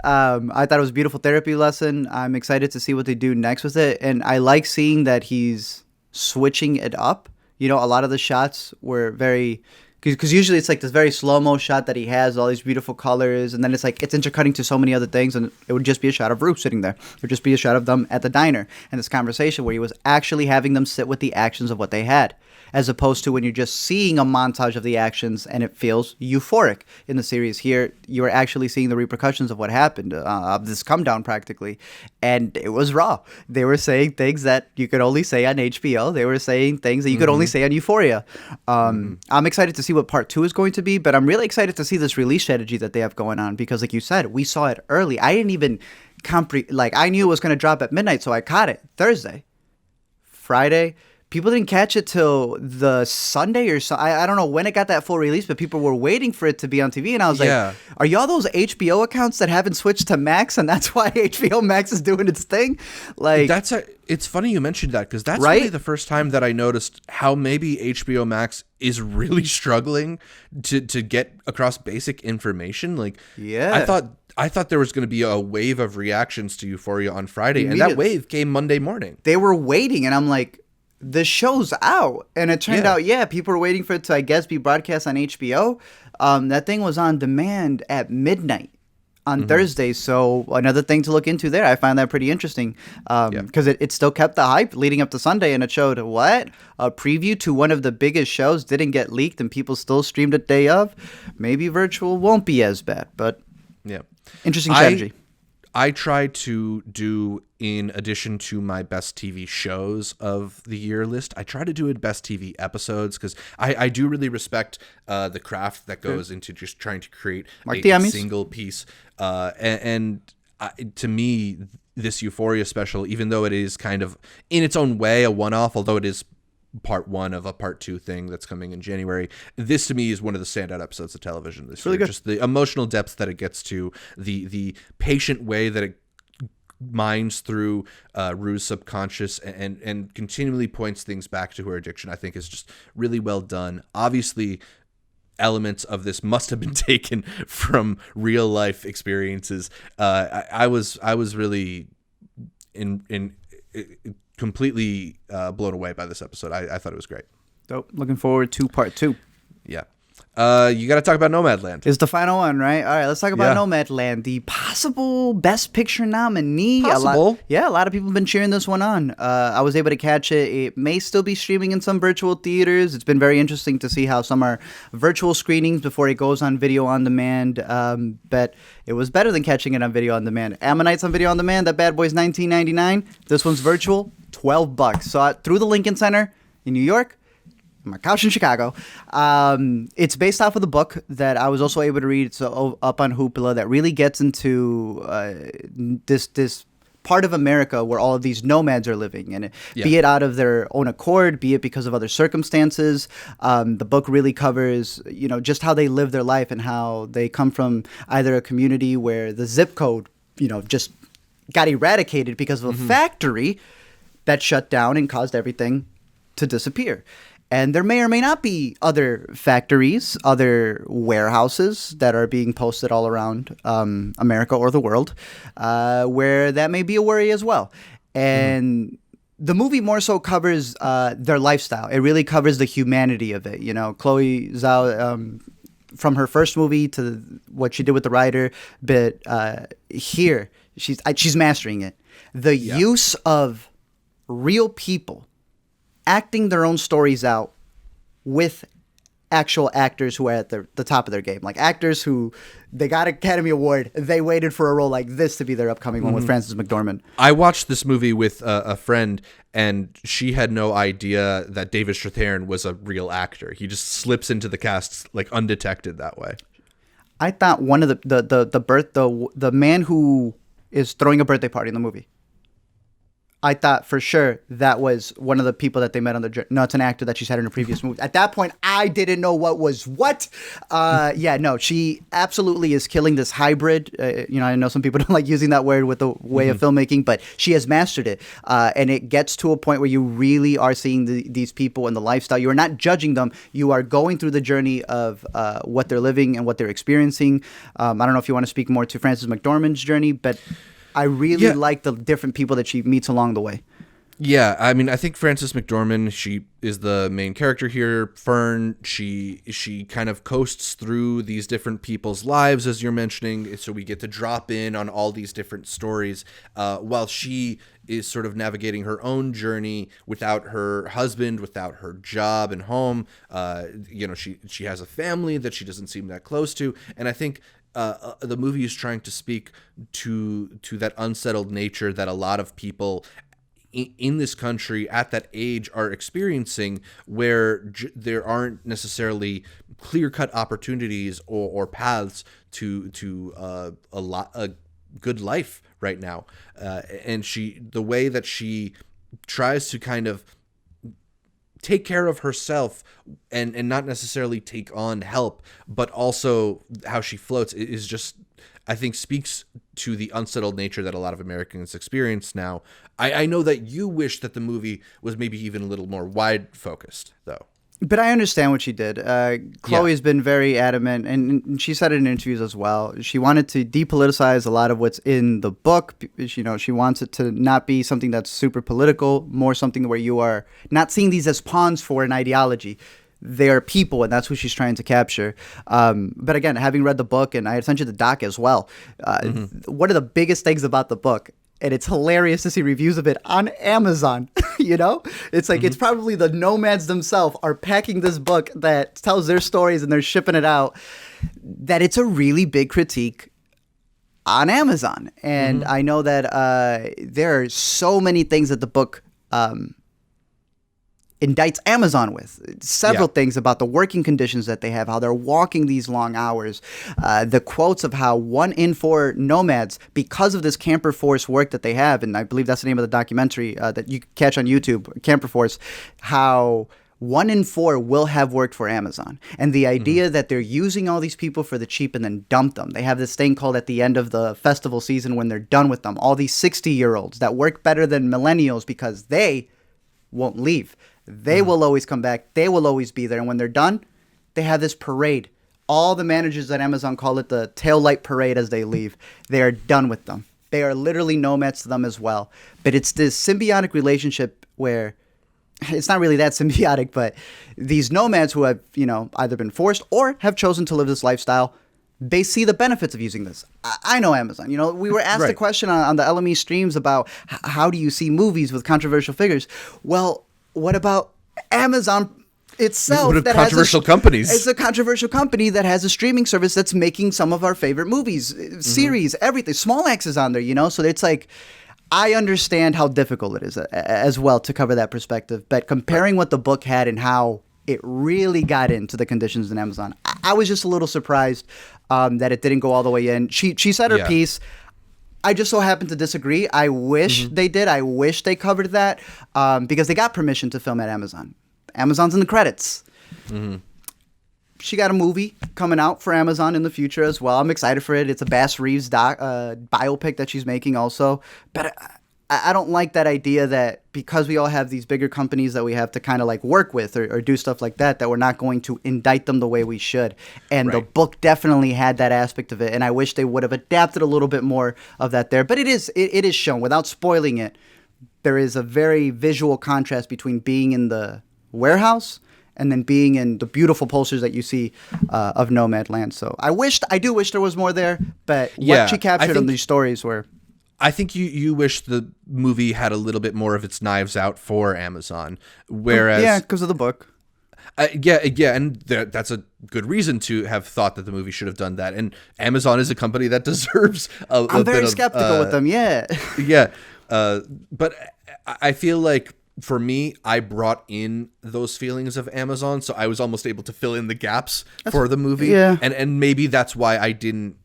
I thought it was a beautiful therapy lesson. I'm excited to see what they do next with it. And I like seeing that he's switching it up. You know, a lot of the shots were very Because usually it's like this very slow-mo shot that he has, all these beautiful colors, and then it's like it's intercutting to so many other things, and it would just be a shot of Rue sitting there. It would just be a shot of them at the diner and this conversation where he was actually having them sit with the actions of what they had, as opposed to when you're just seeing a montage of the actions and it feels euphoric. In the series here, you are actually seeing the repercussions of what happened, of this come down practically, and it was raw. They were saying things that you could only say on HBO. They were saying things that you could only say on Euphoria. I'm excited to see what part 2 is going to be, but I'm really excited to see this release strategy that they have going on, because like you said, we saw it early. I didn't even I knew it was going to drop at midnight, so I caught it Thursday, Friday. People didn't catch it till the Sunday or so. I don't know when it got that full release, but people were waiting for it to be on TV. And I was like, are y'all those HBO accounts that haven't switched to Max? And that's why HBO Max is doing its thing? Like, it's funny you mentioned that, because that's really the first time that I noticed how maybe HBO Max is really struggling to get across basic information. Like, I thought there was going to be a wave of reactions to Euphoria on Friday, and that wave came Monday morning. They were waiting, and I'm like, the show's out. And it turned out, people were waiting for it to, I guess, be broadcast on HBO. That thing was on demand at midnight on Thursday. So another thing to look into there. I find that pretty interesting, because it still kept the hype leading up to Sunday, and it showed a preview to one of the biggest shows didn't get leaked and people still streamed it day of. Maybe virtual won't be as bad, but interesting strategy. I try to do, in addition to my best TV shows of the year list, I try to do best TV episodes, because I do really respect the craft that goes into just trying to create a single piece. And to me, this Euphoria special, even though it is kind of in its own way a one-off, although it is part 1 of a part 2 thing that's coming in January, this to me is one of the standout episodes of television this year. Just the emotional depth that it gets to, the patient way that it mines through Rue's subconscious and continually points things back to her addiction, I think is just really well done. Obviously, elements of this must have been taken from real life experiences. I was really completely blown away by this episode. I thought it was great. Dope. Looking forward to part 2. Yeah. You got to talk about Nomadland. It's the final one, right? All right, let's talk about Nomadland, the possible Best Picture nominee. Possible. A lot of people have been cheering this one on. I was able to catch it. It may still be streaming in some virtual theaters. It's been very interesting to see how some are virtual screenings before it goes on video on demand. But it was better than catching it on video on demand. Ammonites on video on demand, that bad boy's $19.99. This one's virtual, $12. Saw it through the Lincoln Center in New York. My couch in Chicago. It's based off of the book that I was also able to read. It's up on Wheatle, that really gets into this part of America where all of these nomads are living, and be it out of their own accord, be it because of other circumstances. The book really covers, just how they live their life and how they come from either a community where the zip code, just got eradicated because of a factory that shut down and caused everything to disappear. And there may or may not be other factories, other warehouses that are being posted all around America or the world, where that may be a worry as well. And the movie more so covers their lifestyle. It really covers the humanity of it. Chloe Zhao, from her first movie to what she did with the writer, but here she's mastering it. The use of real people acting their own stories out with actual actors who are at the top of their game. Like actors who, they got Academy Award, they waited for a role like this to be their upcoming one with Frances McDormand. I watched this movie with a friend, and she had no idea that David Strathairn was a real actor. He just slips into the cast like undetected that way. I thought one of the man who is throwing a birthday party in the movie, I thought for sure that was one of the people that they met on the journey. No, it's an actor that she's had in a previous movie. At that point, I didn't know what was what. She absolutely is killing this hybrid. I know some people don't like using that word with the way of filmmaking, but she has mastered it. And it gets to a point where you really are seeing these people and the lifestyle. You are not judging them. You are going through the journey of what they're living and what they're experiencing. I don't know if you want to speak more to Frances McDormand's journey, but I really like the different people that she meets along the way. Yeah, I mean, I think Frances McDormand, she is the main character here. Fern, she kind of coasts through these different people's lives, as you're mentioning, so we get to drop in on all these different stories, while she is sort of navigating her own journey without her husband, without her job and home. She has a family that she doesn't seem that close to, and I think the movie is trying to speak to that unsettled nature that a lot of people in this country at that age are experiencing, where there aren't necessarily clear-cut opportunities or paths to a good life right now, and the way that she tries to kind of take care of herself and not necessarily take on help, but also how she floats is just, I think, speaks to the unsettled nature that a lot of Americans experience now. I know that you wish that the movie was maybe even a little more wide focused, though. But I understand what she did. Chloe has been very adamant, and she said it in interviews as well. She wanted to depoliticize a lot of what's in the book. She wants it to not be something that's super political, more something where you are not seeing these as pawns for an ideology. They are people, and that's who she's trying to capture. But again, having read the book, and I had sent you the doc as well, one of the biggest things about the book, and it's hilarious to see reviews of it on Amazon, It's like, it's probably the nomads themselves are packing this book that tells their stories and they're shipping it out, that it's a really big critique on Amazon. And I know that there are so many things that the book indicts Amazon with. Several things about the working conditions that they have, how they're walking these long hours, the quotes of how 1 in 4 nomads, because of this Camper Force work that they have, and I believe that's the name of the documentary that you can catch on YouTube, Camper Force, how 1 in 4 will have worked for Amazon. And the idea that they're using all these people for the cheap and then dump them. They have this thing called at the end of the festival season when they're done with them, all these 60-year-olds that work better than millennials because they won't leave. They will always come back. They will always be there. And when they're done, they have this parade. All the managers at Amazon call it the tail light parade as they leave. They are done with them. They are literally nomads to them as well. But it's this symbiotic relationship where it's not really that symbiotic, but these nomads who have, either been forced or have chosen to live this lifestyle, they see the benefits of using this. I know Amazon. We were asked a question on the LME streams about how do you see movies with controversial figures? Well, what about Amazon itself? What controversial companies? It's a controversial company that has a streaming service that's making some of our favorite movies, series, everything. Small Axe is on there, So it's like, I understand how difficult it is as well to cover that perspective. But comparing what the book had and how it really got into the conditions in Amazon, I was just a little surprised that it didn't go all the way in. She said her piece. I just so happen to disagree. I wish they did. I wish they covered that because they got permission to film at Amazon. Amazon's in the credits. She got a movie coming out for Amazon in the future as well. I'm excited for it. It's a Bass Reeves biopic that she's making also. But I don't like that idea that because we all have these bigger companies that we have to kind of like work with or do stuff like that we're not going to indict them the way we should. And the book definitely had that aspect of it. And I wish they would have adapted a little bit more of that there. But it is shown without spoiling it. There is a very visual contrast between being in the warehouse and then being in the beautiful posters that you see of Nomadland. So I do wish there was more there. But what she captured in these stories were... I think you wish the movie had a little bit more of its knives out for Amazon, whereas because of the book. And that's a good reason to have thought that the movie should have done that. And Amazon is a company that deserves I'm very skeptical with them. But I feel like for me, I brought in those feelings of Amazon, so I was almost able to fill in the gaps for the movie. Yeah. And maybe that's why it didn't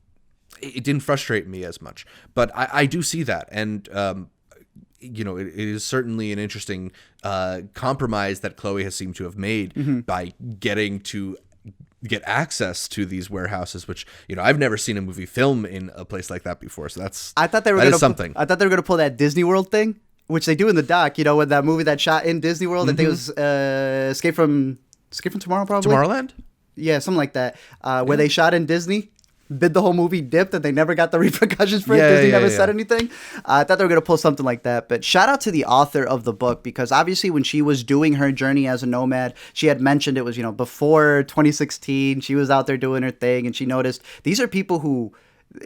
frustrate me as much, but I do see that. And, it is certainly an interesting compromise that Chloe has seemed to have made by getting to get access to these warehouses, which, I've never seen a movie film in a place like that before. So I thought they were going to pull that Disney World thing, which they do in the doc, with that movie that shot in Disney World. I think it was Escape from Tomorrow, probably. Tomorrowland? Yeah, something like that, where they shot in Disney. bid the whole movie dipped and they never got the repercussions for it. Disney never said anything. I thought they were going to pull something like that. But shout out to the author of the book, because obviously when she was doing her journey as a nomad, she had mentioned it was, before 2016, she was out there doing her thing, and she noticed these are people who,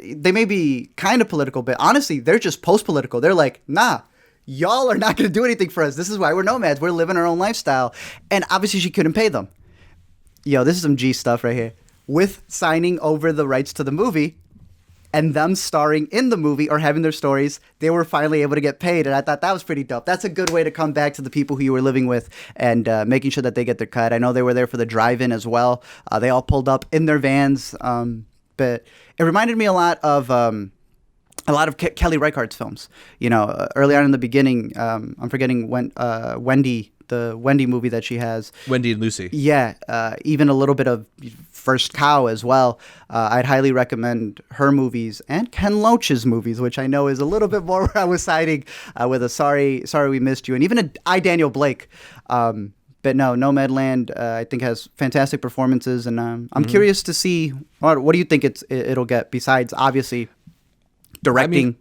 they may be kind of political, but honestly, they're just post-political. They're like, nah, y'all are not going to do anything for us. This is why we're nomads. We're living our own lifestyle. And obviously she couldn't pay them. Yo, this is some G stuff right here. With signing over the rights to the movie and them starring in the movie or having their stories, they were finally able to get paid. And I thought that was pretty dope. That's a good way to come back to the people who you were living with and making sure that they get their cut. I know they were there for the drive-in as well. They all pulled up in their vans. But it reminded me a lot of Kelly Reichardt's films. Early on in the beginning, I'm forgetting when Wendy, the Wendy movie that she has. Wendy and Lucy. Yeah, even a little bit of First Cow as well. I'd highly recommend her movies and Ken Loach's movies, which I know is a little bit more where I was siding with a Sorry We Missed You, and even I, Daniel Blake. But no, Nomadland, I think, has fantastic performances, and I'm curious to see what do you think it'll get besides obviously directing.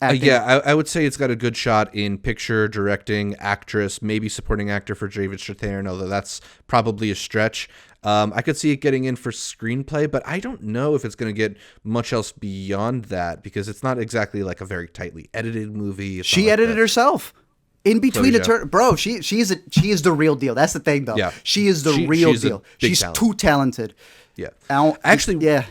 I would say it's got a good shot in picture, directing, actress, maybe supporting actor for David Strathairn, although that's probably a stretch. I could see it getting in for screenplay, but I don't know if it's going to get much else beyond that, because it's not exactly like a very tightly edited movie. She edited herself. In between bro, she is the real deal. That's the thing, though. Yeah. She is the real deal. She's talent. too talented. Yeah. Actually, yeah.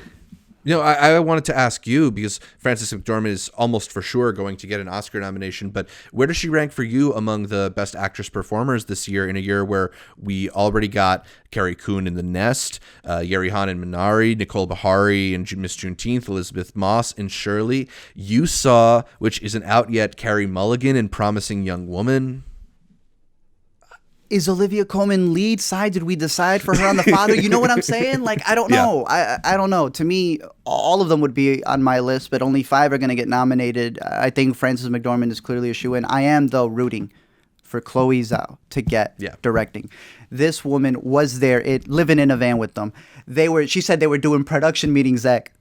I wanted to ask you, because Frances McDormand is almost for sure going to get an Oscar nomination, but where does she rank for you among the best actress performers this year, in a year where we already got Carrie Coon in The Nest, Yeri Han in Minari, Nicole Beharie in Miss Juneteenth, Elizabeth Moss in Shirley. You saw, which isn't out yet, Carey Mulligan in Promising Young Woman. Is Olivia Colman lead side? Did we decide for her on The Father? You know what I'm saying? Like, I don't know. Yeah. I don't know. To me, all of them would be on my list, but only 5 are going to get nominated. I think Frances McDormand is clearly a shoo-in. I am, though, rooting for Chloe Zhao to get directing. This woman was there, living in a van with them. She said they were doing production meetings, Zach,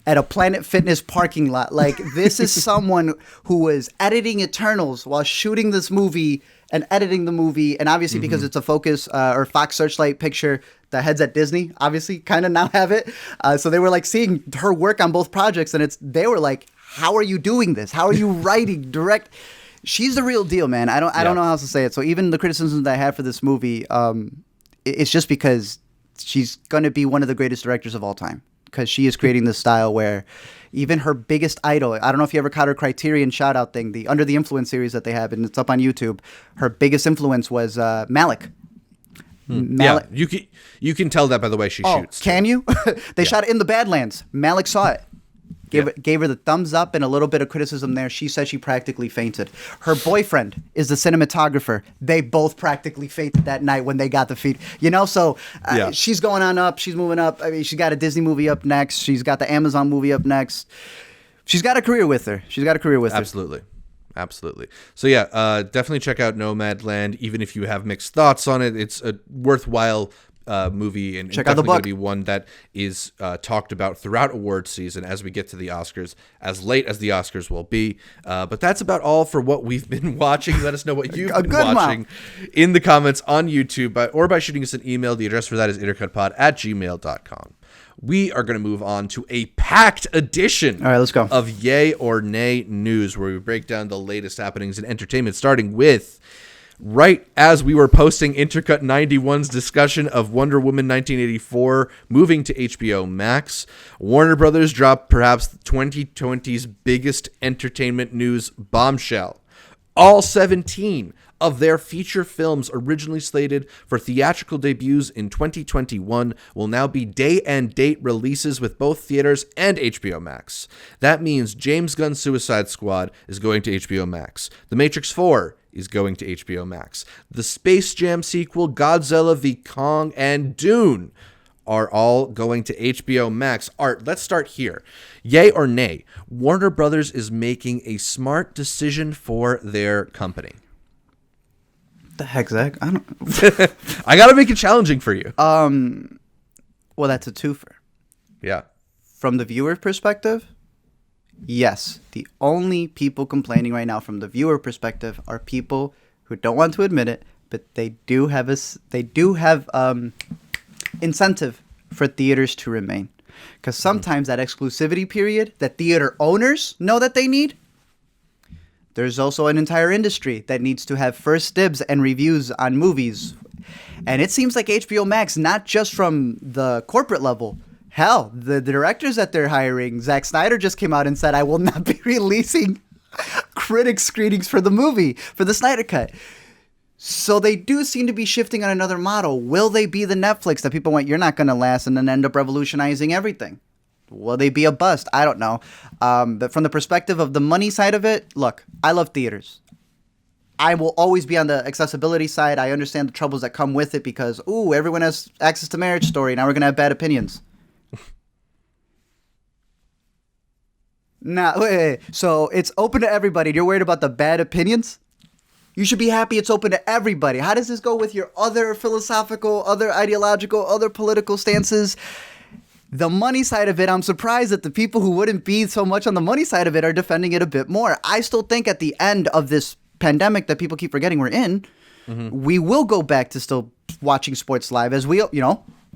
at a Planet Fitness parking lot. Like, this is someone who was editing Eternals while shooting this movie and editing the movie, and obviously because it's a Focus or Fox Searchlight picture, the heads at Disney obviously kind of now have it. So they were like seeing her work on both projects, and they were like, "How are you doing this? How are you writing, direct?" She's the real deal, man. I don't know how else to say it. So even the criticisms that I have for this movie, it's just because she's going to be one of the greatest directors of all time, because she is creating this style where even her biggest idol, I don't know if you ever caught her Criterion shout-out thing, the Under the Influence series that they have, and it's up on YouTube. Her biggest influence was Malik. Yeah, you can tell that by the way she shoots. Can you? They shot it in the Badlands. Malik saw it. Gave her the thumbs up, and a little bit of criticism there. She said she practically fainted. Her boyfriend is the cinematographer. They both practically fainted that night when they got the feed. So she's going on up. She's moving up. I mean, she's got a Disney movie up next. She's got the Amazon movie up next. She's got a career with her. Absolutely. So definitely check out Nomadland. Even if you have mixed thoughts on it, it's a worthwhile movie, and check out the book. Going to be one that is talked about throughout awards season as we get to the Oscars, as late as the Oscars will be. But that's about all for what we've been watching. Let us know what you've been watching in the comments on YouTube, or by shooting us an email. The address for that is intercutpod@gmail.com. We are going to move on to a packed edition let's go. Of Yay or Nay News, where we break down the latest happenings in entertainment, starting with right as we were posting Intercut 91's discussion of Wonder Woman 1984 moving to HBO Max. Warner Brothers dropped perhaps 2020's biggest entertainment news bombshell. All 17 of their feature films originally slated for theatrical debuts in 2021 will now be day and date releases with both theaters and HBO Max. That means James Gunn's Suicide Squad is going to HBO Max. The Matrix 4 is going to HBO Max. The Space Jam sequel, Godzilla v. Kong, and Dune are all going to HBO Max. Art, let's start here. Yay or nay, Warner Brothers is making a smart decision for their company. The heck, Zach? I don't. I gotta make it challenging for you. Well, that's a twofer. Yeah. from the viewer perspective, yes. The only people complaining right now from the viewer perspective are people who don't want to admit it, but they do have incentive for theaters to remain. Because sometimes that exclusivity period that theater owners know that they need, there's also an entire industry that needs to have first dibs and reviews on movies. And it seems like HBO Max, not just from the corporate level, hell, the directors that they're hiring, Zack Snyder just came out and said, I will not be releasing critic screenings for the movie, for the Snyder Cut. So they do seem to be shifting on another model. Will they be the Netflix that people went, you're not going to last, and then end up revolutionizing everything? Will they be a bust? I don't know. But from the perspective of the money side of it, look, I love theaters. I will always be on the accessibility side. I understand the troubles that come with it because, everyone has access to Marriage Story. Now we're going to have bad opinions. Wait. So it's open to everybody. You're worried about the bad opinions? You should be happy it's open to everybody. How does this go with your other philosophical, other ideological, other political stances? The money side of it, I'm surprised that the people who wouldn't be so much on the money side of it are defending it a bit more. I still think at the end of this pandemic that people keep forgetting we're in, we will go back to still watching sports live as we,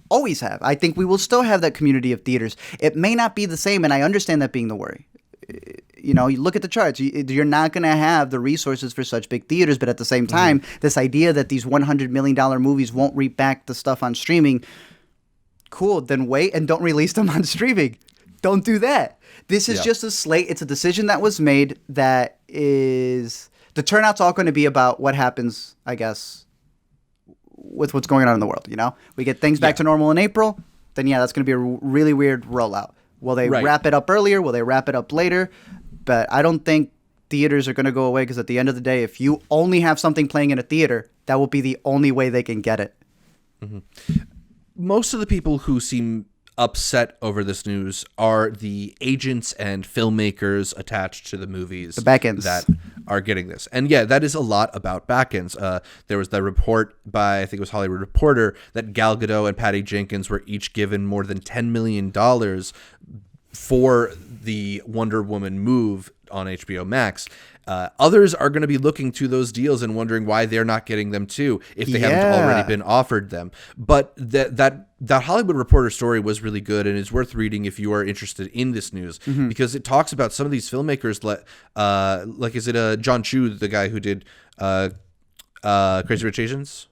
always have. I think we will still have that community of theaters. It may not be the same, and I understand that being the worry. You look at the charts. You're not going to have the resources for such big theaters, but at the same time, this idea that these $100 million movies won't reap back the stuff on streaming, cool, then wait and don't release them on streaming. Don't do that. This is just a slate. It's a decision that was made that is... The turnout's all going to be about what happens, I guess, with what's going on in the world, We get things back to normal in April, then that's going to be a really weird rollout. Will they wrap it up earlier? Will they wrap it up later? But I don't think theaters are going to go away because at the end of the day, if you only have something playing in a theater, that will be the only way they can get it. Most of the people who seem upset over this news are the agents and filmmakers attached to the movies, the backends that are getting this. And that is a lot about backends. There was the report by, I think it was Hollywood Reporter, that Gal Gadot and Patty Jenkins were each given more than $10 million for the Wonder Woman move on HBO Max. Others are going to be looking to those deals and wondering why they're not getting them too, if they haven't already been offered them. But that Hollywood Reporter story was really good and is worth reading if you are interested in this news, because it talks about some of these filmmakers, like is it John Chu, the guy who did Crazy Rich Asians?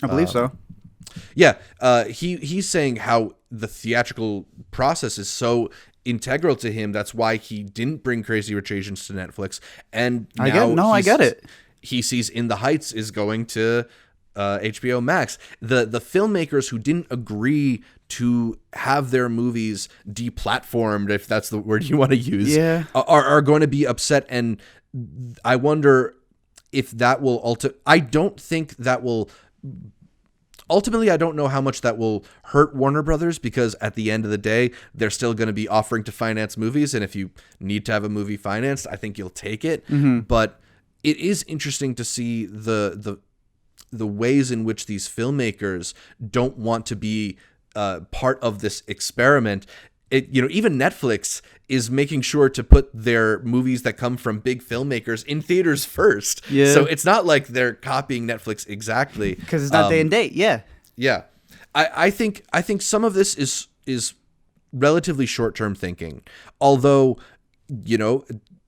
I believe so. He's saying how the theatrical process is so integral to him. That's why he didn't bring Crazy Rich Asians to Netflix. And now I get it. He sees In the Heights is going to HBO Max. The filmmakers who didn't agree to have their movies deplatformed, if that's the word you want to use, are going to be upset. And I wonder if that will I don't think that will. Ultimately, I don't know how much that will hurt Warner Brothers, because at the end of the day, they're still going to be offering to finance movies. And if you need to have a movie financed, I think you'll take it. But it is interesting to see the ways in which these filmmakers don't want to be part of this experiment. Even Netflix is making sure to put their movies that come from big filmmakers in theaters first. So it's not like they're copying Netflix exactly, because it's not day and date. I think some of this is relatively short-term thinking, although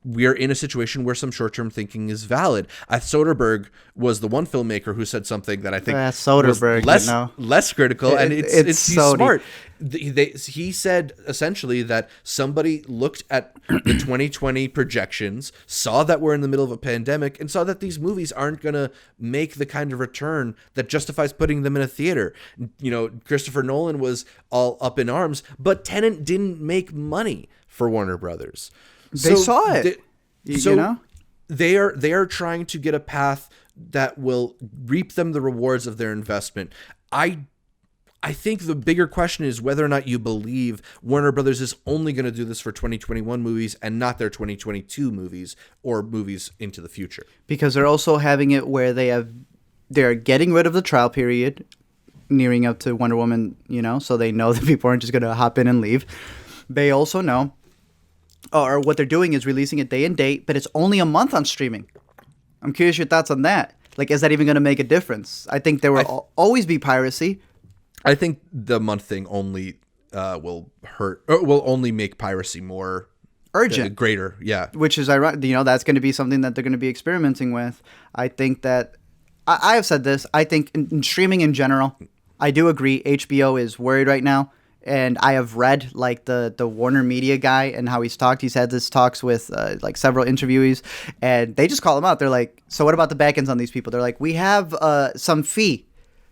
we are in a situation where some short-term thinking is valid. Soderbergh was the one filmmaker who said something that I think Soderbergh was less critical, and he's smart. He said essentially that somebody looked at the 2020 projections, saw that we're in the middle of a pandemic, and saw that these movies aren't going to make the kind of return that justifies putting them in a theater. Christopher Nolan was all up in arms, but Tenet didn't make money for Warner Brothers. They saw it. They are trying to get a path that will reap them the rewards of their investment. I think the bigger question is whether or not you believe Warner Brothers is only going to do this for 2021 movies and not their 2022 movies or movies into the future. Because they're also having it where they're getting rid of the trial period, nearing up to Wonder Woman, so they know that people aren't just going to hop in and leave. They also know, or what they're doing is releasing it day and date, but it's only a month on streaming. I'm curious your thoughts on that. Like, is that even going to make a difference? I think there will always be piracy. I think the month thing only will hurt, or will only make piracy more urgent, greater. Yeah, which is ironic. That's going to be something that they're going to be experimenting with. I think that I have said this. I think in streaming in general, I do agree. HBO is worried right now. And I have read like the Warner Media guy and how he's talked. He's had this talks with like several interviewees, and they just call him out. They're like, "So what about the back ends on these people?" They're like, "We have some fee,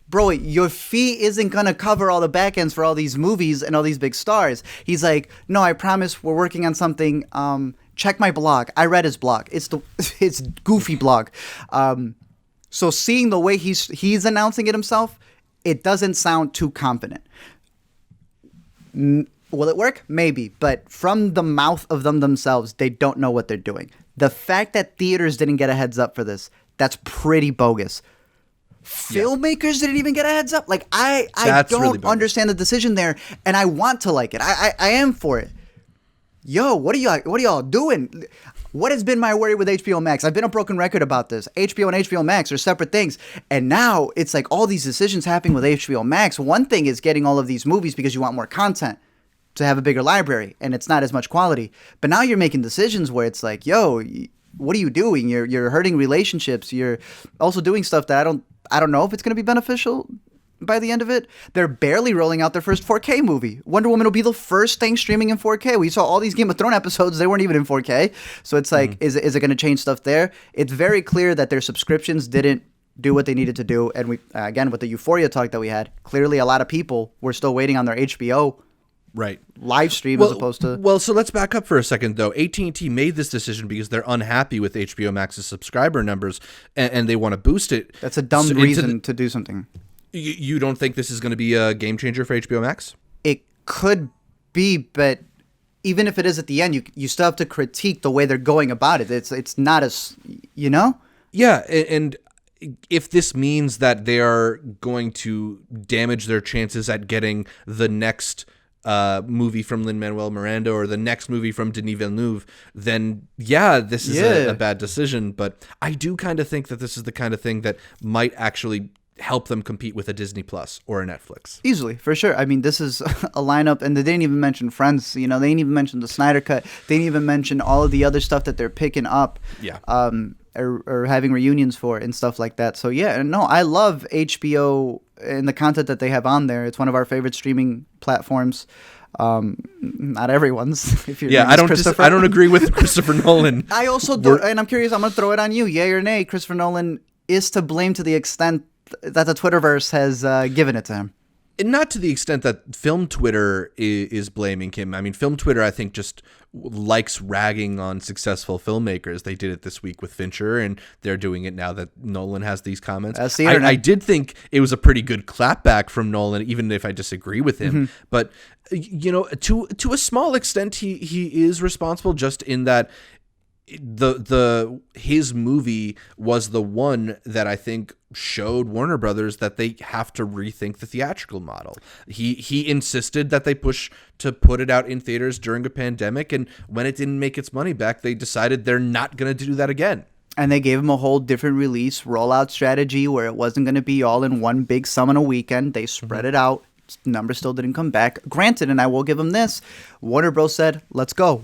bro. Your fee isn't gonna cover all the back ends for all these movies and all these big stars." He's like, "No, I promise. We're working on something. Check my blog. I read his blog. It's goofy blog. So seeing the way he's announcing it himself, it doesn't sound too confident." Will it work? Maybe. But from the mouth of them themselves, they don't know what they're doing. The fact that theaters didn't get a heads up for this, that's pretty bogus. Filmmakers didn't even get a heads up. Like, I don't really understand the decision there, and I want to like it. I am for it. Yo, what are y'all doing? What has been my worry with HBO Max? I've been a broken record about this. HBO and HBO Max are separate things. And now it's like all these decisions happening with HBO Max. One thing is getting all of these movies because you want more content to have a bigger library, and it's not as much quality. But now you're making decisions where it's like, yo, what are you doing? You're hurting relationships. You're also doing stuff that I don't know if it's going to be beneficial by the end of it. They're barely rolling out their first 4K movie. Wonder Woman will be the first thing streaming in 4K. We saw all these Game of Thrones episodes. They weren't even in 4K. So it's like, is it going to change stuff there? It's very clear that their subscriptions didn't do what they needed to do. And we, again, with the Euphoria talk that we had, clearly a lot of people were still waiting on their HBO live stream as opposed to... Well, so let's back up for a second, though. AT&T made this decision because they're unhappy with HBO Max's subscriber numbers, and they want to boost it. That's a dumb reason to do something. You don't think this is going to be a game changer for HBO Max? It could be, but even if it is at the end, you still have to critique the way they're going about it. It's not as, Yeah, and if this means that they are going to damage their chances at getting the next movie from Lin-Manuel Miranda or the next movie from Denis Villeneuve, then this is a bad decision. But I do kind of think that this is the kind of thing that might actually help them compete with a Disney Plus or a Netflix. Easily, for sure. I mean, this is a lineup, and they didn't even mention Friends. They didn't even mention the Snyder Cut. They didn't even mention all of the other stuff that they're picking up. Yeah. Or having reunions for and stuff like that. So no, I love HBO and the content that they have on there. It's one of our favorite streaming platforms. Not everyone's. If you're I don't agree with Christopher Nolan. I also do, and I'm curious. I'm gonna throw it on you. Yay or nay? Christopher Nolan is to blame to the extent that the Twitterverse has given it to him. And not to the extent that film Twitter is blaming him. I mean, film Twitter, I think, just likes ragging on successful filmmakers. They did it this week with Fincher, and they're doing it now that Nolan has these comments. I did think it was a pretty good clapback from Nolan, even if I disagree with him. Mm-hmm. But, to a small extent, he is responsible, just in that his movie was the one that I think showed Warner Brothers that they have to rethink the theatrical model. He insisted that they push to put it out in theaters during a pandemic, and when it didn't make its money back, they decided they're not going to do that again. And they gave him a whole different release rollout strategy where it wasn't going to be all in one big sum on a weekend. They spread it out. Numbers still didn't come back. Granted, and I will give them this, Warner Bros. Said, let's go.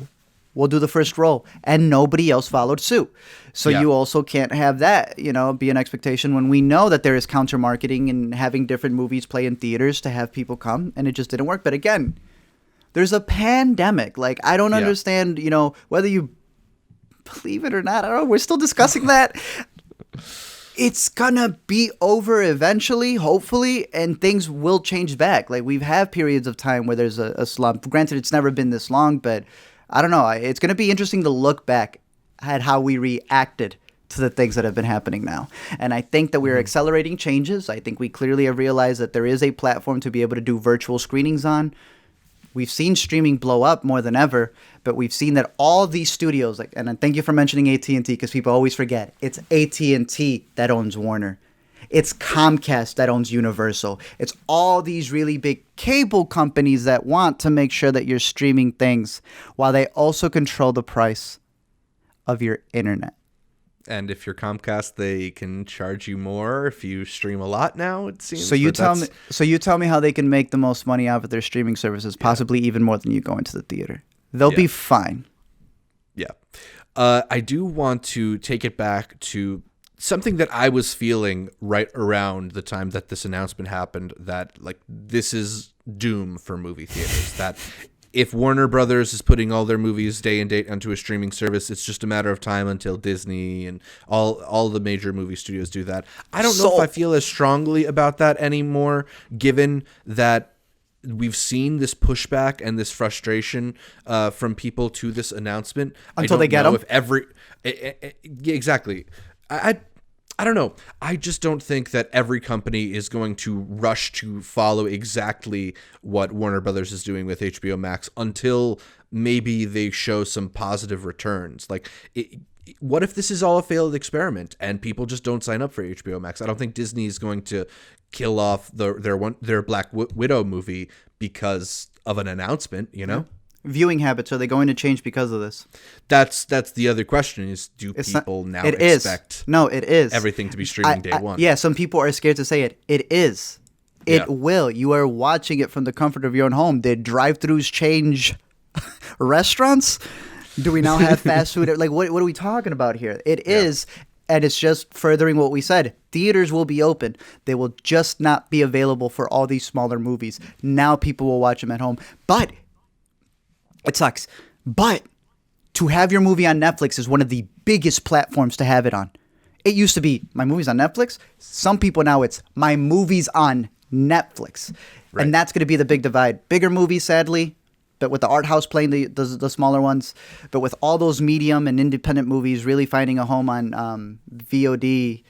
We'll do the first roll. And nobody else followed suit. So you also can't have that, be an expectation when we know that there is counter marketing and having different movies play in theaters to have people come, and it just didn't work. But again, there's a pandemic. Like, I don't understand, whether you believe it or not. I don't know. We're still discussing that. It's gonna be over eventually, hopefully, and things will change back. Like, we've had periods of time where there's a slump. Granted, it's never been this long, but I don't know. It's going to be interesting to look back at how we reacted to the things that have been happening now. And I think that we're accelerating changes. I think we clearly have realized that there is a platform to be able to do virtual screenings on. We've seen streaming blow up more than ever, but we've seen that all these studios, and thank you for mentioning AT&T, because people always forget, it's AT&T that owns Warner. It's Comcast that owns Universal. It's all these really big cable companies that want to make sure that you're streaming things while they also control the price of your internet. And if you're Comcast, they can charge you more if you stream a lot now, it seems. So you tell me how they can make the most money out of their streaming services, possibly even more than you going to the theater. They'll be fine. Yeah. I do want to take it back to something that I was feeling right around the time that this announcement happened, that like this is doom for movie theaters, that if Warner Brothers is putting all their movies day and date onto a streaming service, it's just a matter of time until Disney and all the major movie studios do that. I don't know if I feel as strongly about that anymore, given that we've seen this pushback and this frustration from people to this announcement. Until they get them. Exactly. I don't know. I just don't think that every company is going to rush to follow exactly what Warner Brothers is doing with HBO Max until maybe they show some positive returns. Like, what if this is all a failed experiment and people just don't sign up for HBO Max? I don't think Disney is going to kill off their Black Widow movie because of an announcement, you know? Viewing habits, are they going to change because of this? That's the other question is, do people now expect everything to be streaming day one? Yeah, some people are scared to say it. It is. It will. You are watching it from the comfort of your own home. Did drive-thrus change restaurants? Do we now have fast food? Like, what are we talking about here? It is, and it's just furthering what we said. Theaters will be open. They will just not be available for all these smaller movies. Now people will watch them at home. But it sucks. But to have your movie on Netflix is one of the biggest platforms to have it on. It used to be, my movie's on Netflix. Some people now it's, my movie's on Netflix. Right. And that's going to be the big divide. Bigger movies, sadly, but with the art house playing the smaller ones. But with all those medium and independent movies really finding a home on VOD,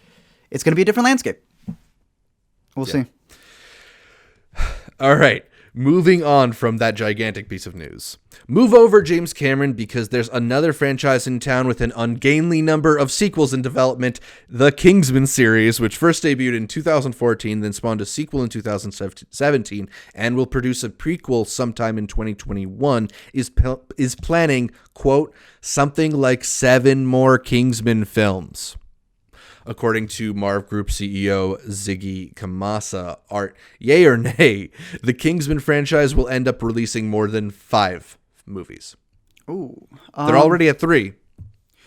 it's going to be a different landscape. We'll see. All right. Moving on from that gigantic piece of news. Move over, James Cameron, because there's another franchise in town with an ungainly number of sequels in development. The Kingsman series, which first debuted in 2014, then spawned a sequel in 2017, and will produce a prequel sometime in 2021, is planning, quote, something like 7 more Kingsman films. According to Marv Group CEO Ziggy Kamasa, yay or nay, the Kingsman franchise will end up releasing more than 5 movies. Ooh. They're already at 3.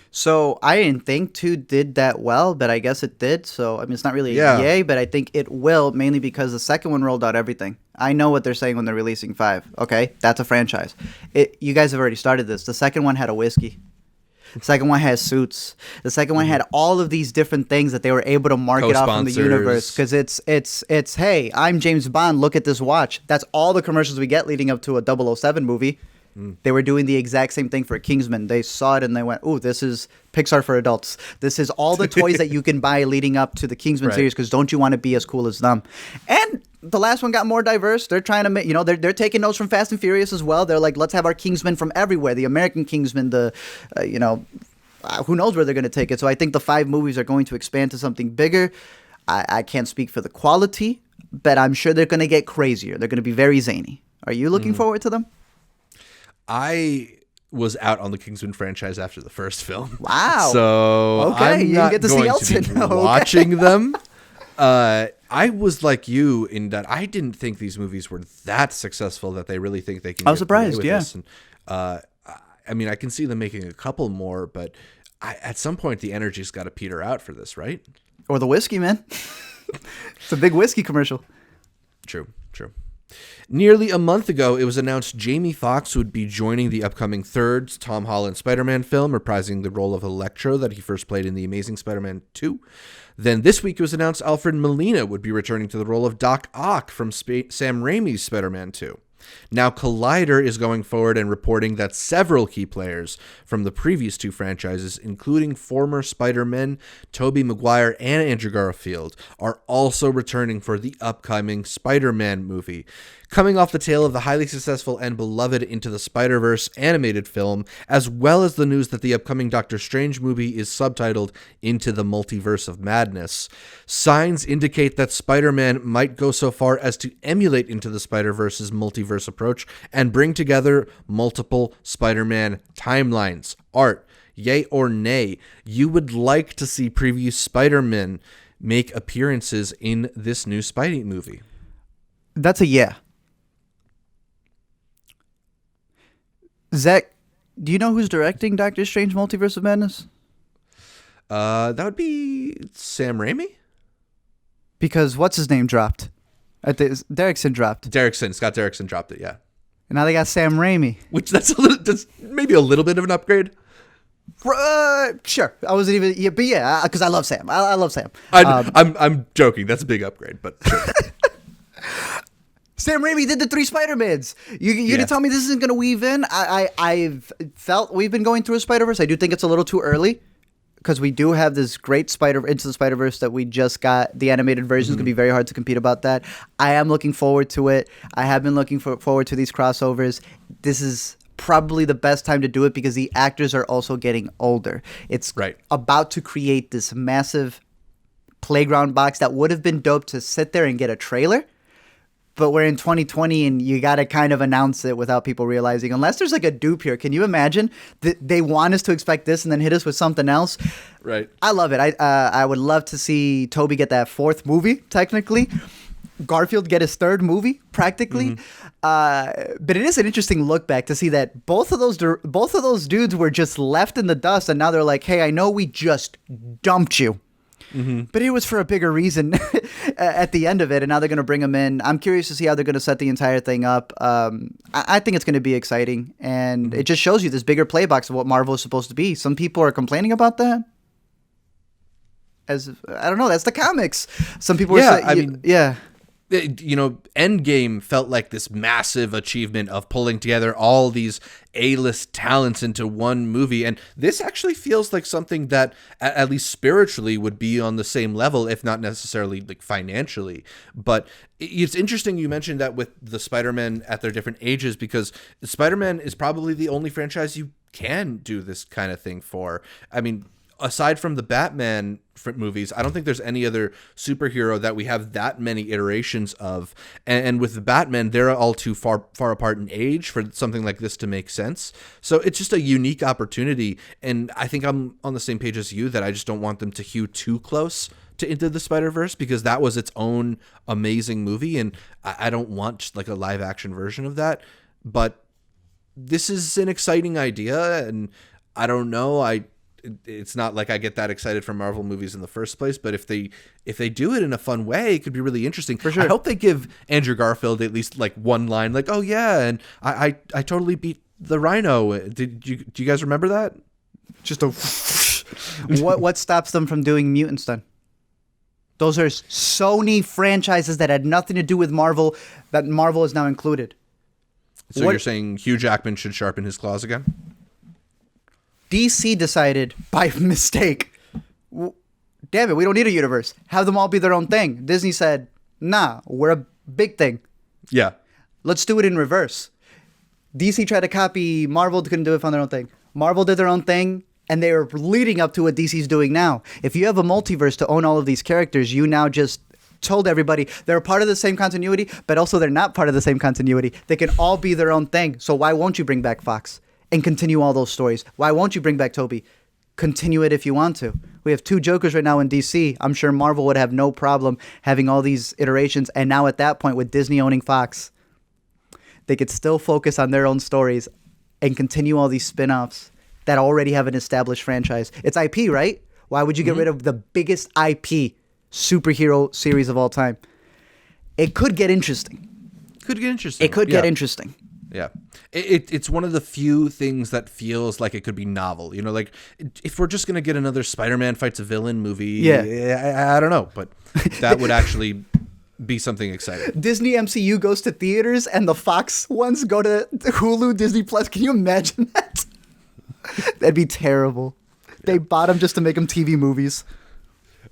So I didn't think 2 did that well, but I guess it did. So, I mean, it's not really a yay, but I think it will, mainly because the second one rolled out everything. I know what they're saying when they're releasing 5. Okay, that's a franchise. You guys have already started this. The second one had a whiskey. The second one has Suits. The second one had all of these different things that they were able to market off from the universe. Because it's hey, I'm James Bond. Look at this watch. That's all the commercials we get leading up to a 007 movie. They were doing the exact same thing for Kingsman. They saw it and they went, "Ooh, this is Pixar for adults. This is all the toys that you can buy leading up to the Kingsman series. Because don't you want to be as cool as them?" And the last one got more diverse. They're trying to make, they're taking notes from Fast and Furious as well. They're like, let's have our Kingsman from everywhere. The American Kingsman, who knows where they're going to take it. So I think the 5 movies are going to expand to something bigger. I can't speak for the quality, but I'm sure they're going to get crazier. They're going to be very zany. Are you looking forward to them? I was out on the Kingsman franchise after the first film. Wow. So I'm you not get to going see to be watching them. I was like you in that I didn't think these movies were that successful that they really think they can. I was surprised, this. And, I mean, I can see them making a couple more, but at some point the energy's got to peter out for this, right? Or the whiskey, man. It's a big whiskey commercial. True. Nearly a month ago, it was announced Jamie Foxx would be joining the upcoming third Tom Holland Spider-Man film, reprising the role of Electro that he first played in The Amazing Spider-Man 2. Then this week, it was announced Alfred Molina would be returning to the role of Doc Ock from Sam Raimi's Spider-Man 2. Now, Collider is going forward and reporting that several key players from the previous 2 franchises, including former Spider-Men, Tobey Maguire, and Andrew Garfield, are also returning for the upcoming Spider-Man movie. Coming off the tail of the highly successful and beloved Into the Spider-Verse animated film, as well as the news that the upcoming Doctor Strange movie is subtitled Into the Multiverse of Madness, signs indicate that Spider-Man might go so far as to emulate Into the Spider-Verse's multiverse approach and bring together multiple Spider-Man timelines. Art, yay or nay, you would like to see previous Spider-Man make appearances in this new Spidey movie? That's a yeah. Zach, do you know who's directing Doctor Strange Multiverse of Madness? That would be Sam Raimi? Because what's his name dropped? Derrickson dropped. Scott Derrickson dropped it, yeah. And now they got Sam Raimi. Which that's maybe a little bit of an upgrade. Sure. I wasn't even, yeah, but yeah, because I love Sam. I love Sam. I'm joking. That's a big upgrade, but sure. Sam Raimi did the 3 Spider-Mans. You gonna tell me this isn't gonna weave in? I've felt we've been going through a Spider-Verse. I do think it's a little too early because we do have this great Into the Spider-Verse that we just got. The animated version is gonna be very hard to compete about that. I am looking forward to it. I have been looking forward to these crossovers. This is probably the best time to do it because the actors are also getting older. It's about to create this massive playground box that would have been dope to sit there and get a trailer. But we're in 2020 and you got to kind of announce it without people realizing. Unless there's like a dupe here. Can you imagine that they want us to expect this and then hit us with something else? Right. I love it. I would love to see Toby get that 4th movie, technically. Garfield get his 3rd movie, practically. But it is an interesting look back to see that both of those dudes were just left in the dust. And now they're like, hey, I know we just dumped you. But it was for a bigger reason at the end of it, and now they're going to bring them in. I'm curious to see how they're going to set the entire thing up. I think it's going to be exciting, and it just shows you this bigger playbox of what Marvel is supposed to be. Some people are complaining about that. I don't know, that's the comics. Some people are saying, Endgame felt like this massive achievement of pulling together all these A-list talents into one movie. And this actually feels like something that, at least spiritually, would be on the same level, if not necessarily like financially. But it's interesting you mentioned that with the Spider-Man at their different ages, because Spider-Man is probably the only franchise you can do this kind of thing for. I mean, aside from the Batman movies, I don't think there's any other superhero that we have that many iterations of. And with the Batman, they're all too far apart in age for something like this to make sense. So it's just a unique opportunity. And I think I'm on the same page as you that I just don't want them to hew too close to Into the Spider-Verse, because that was its own amazing movie. And I don't want like a live action version of that. But this is an exciting idea. And I don't know, it's not like I get that excited for Marvel movies in the first place, but if they do it in a fun way, it could be really interesting. For sure. I hope they give Andrew Garfield at least like one line, like, "Oh yeah, and I totally beat the Rhino." Do you guys remember that? Just a what stops them from doing Mutants then? Those are Sony franchises that had nothing to do with Marvel, that Marvel is now included. So you're saying Hugh Jackman should sharpen his claws again? DC decided by mistake, damn it, we don't need a universe. Have them all be their own thing. Disney said, nah, we're a big thing. Yeah. Let's do it in reverse. DC tried to copy Marvel, couldn't do it on their own thing. Marvel did their own thing, and they were leading up to what DC's doing now. If you have a multiverse to own all of these characters, you now just told everybody they're part of the same continuity, but also they're not part of the same continuity. They can all be their own thing. So why won't you bring back Fox and continue all those stories? Why won't you bring back Toby? Continue it if you want to. We have 2 Jokers right now in DC. I'm sure Marvel would have no problem having all these iterations. And now at that point, with Disney owning Fox, they could still focus on their own stories and continue all these spin-offs that already have an established franchise. It's IP, right? Why would you get rid of the biggest IP superhero series of all time? It could get interesting. It could get interesting. Yeah. It's one of the few things that feels like it could be novel. You know, like if we're just going to get another Spider-Man fights a villain movie, I don't know, but that would actually be something exciting. Disney MCU goes to theaters and the Fox ones go to Hulu, Disney Plus. Can you imagine that? That'd be terrible. They bought them just to make them TV movies.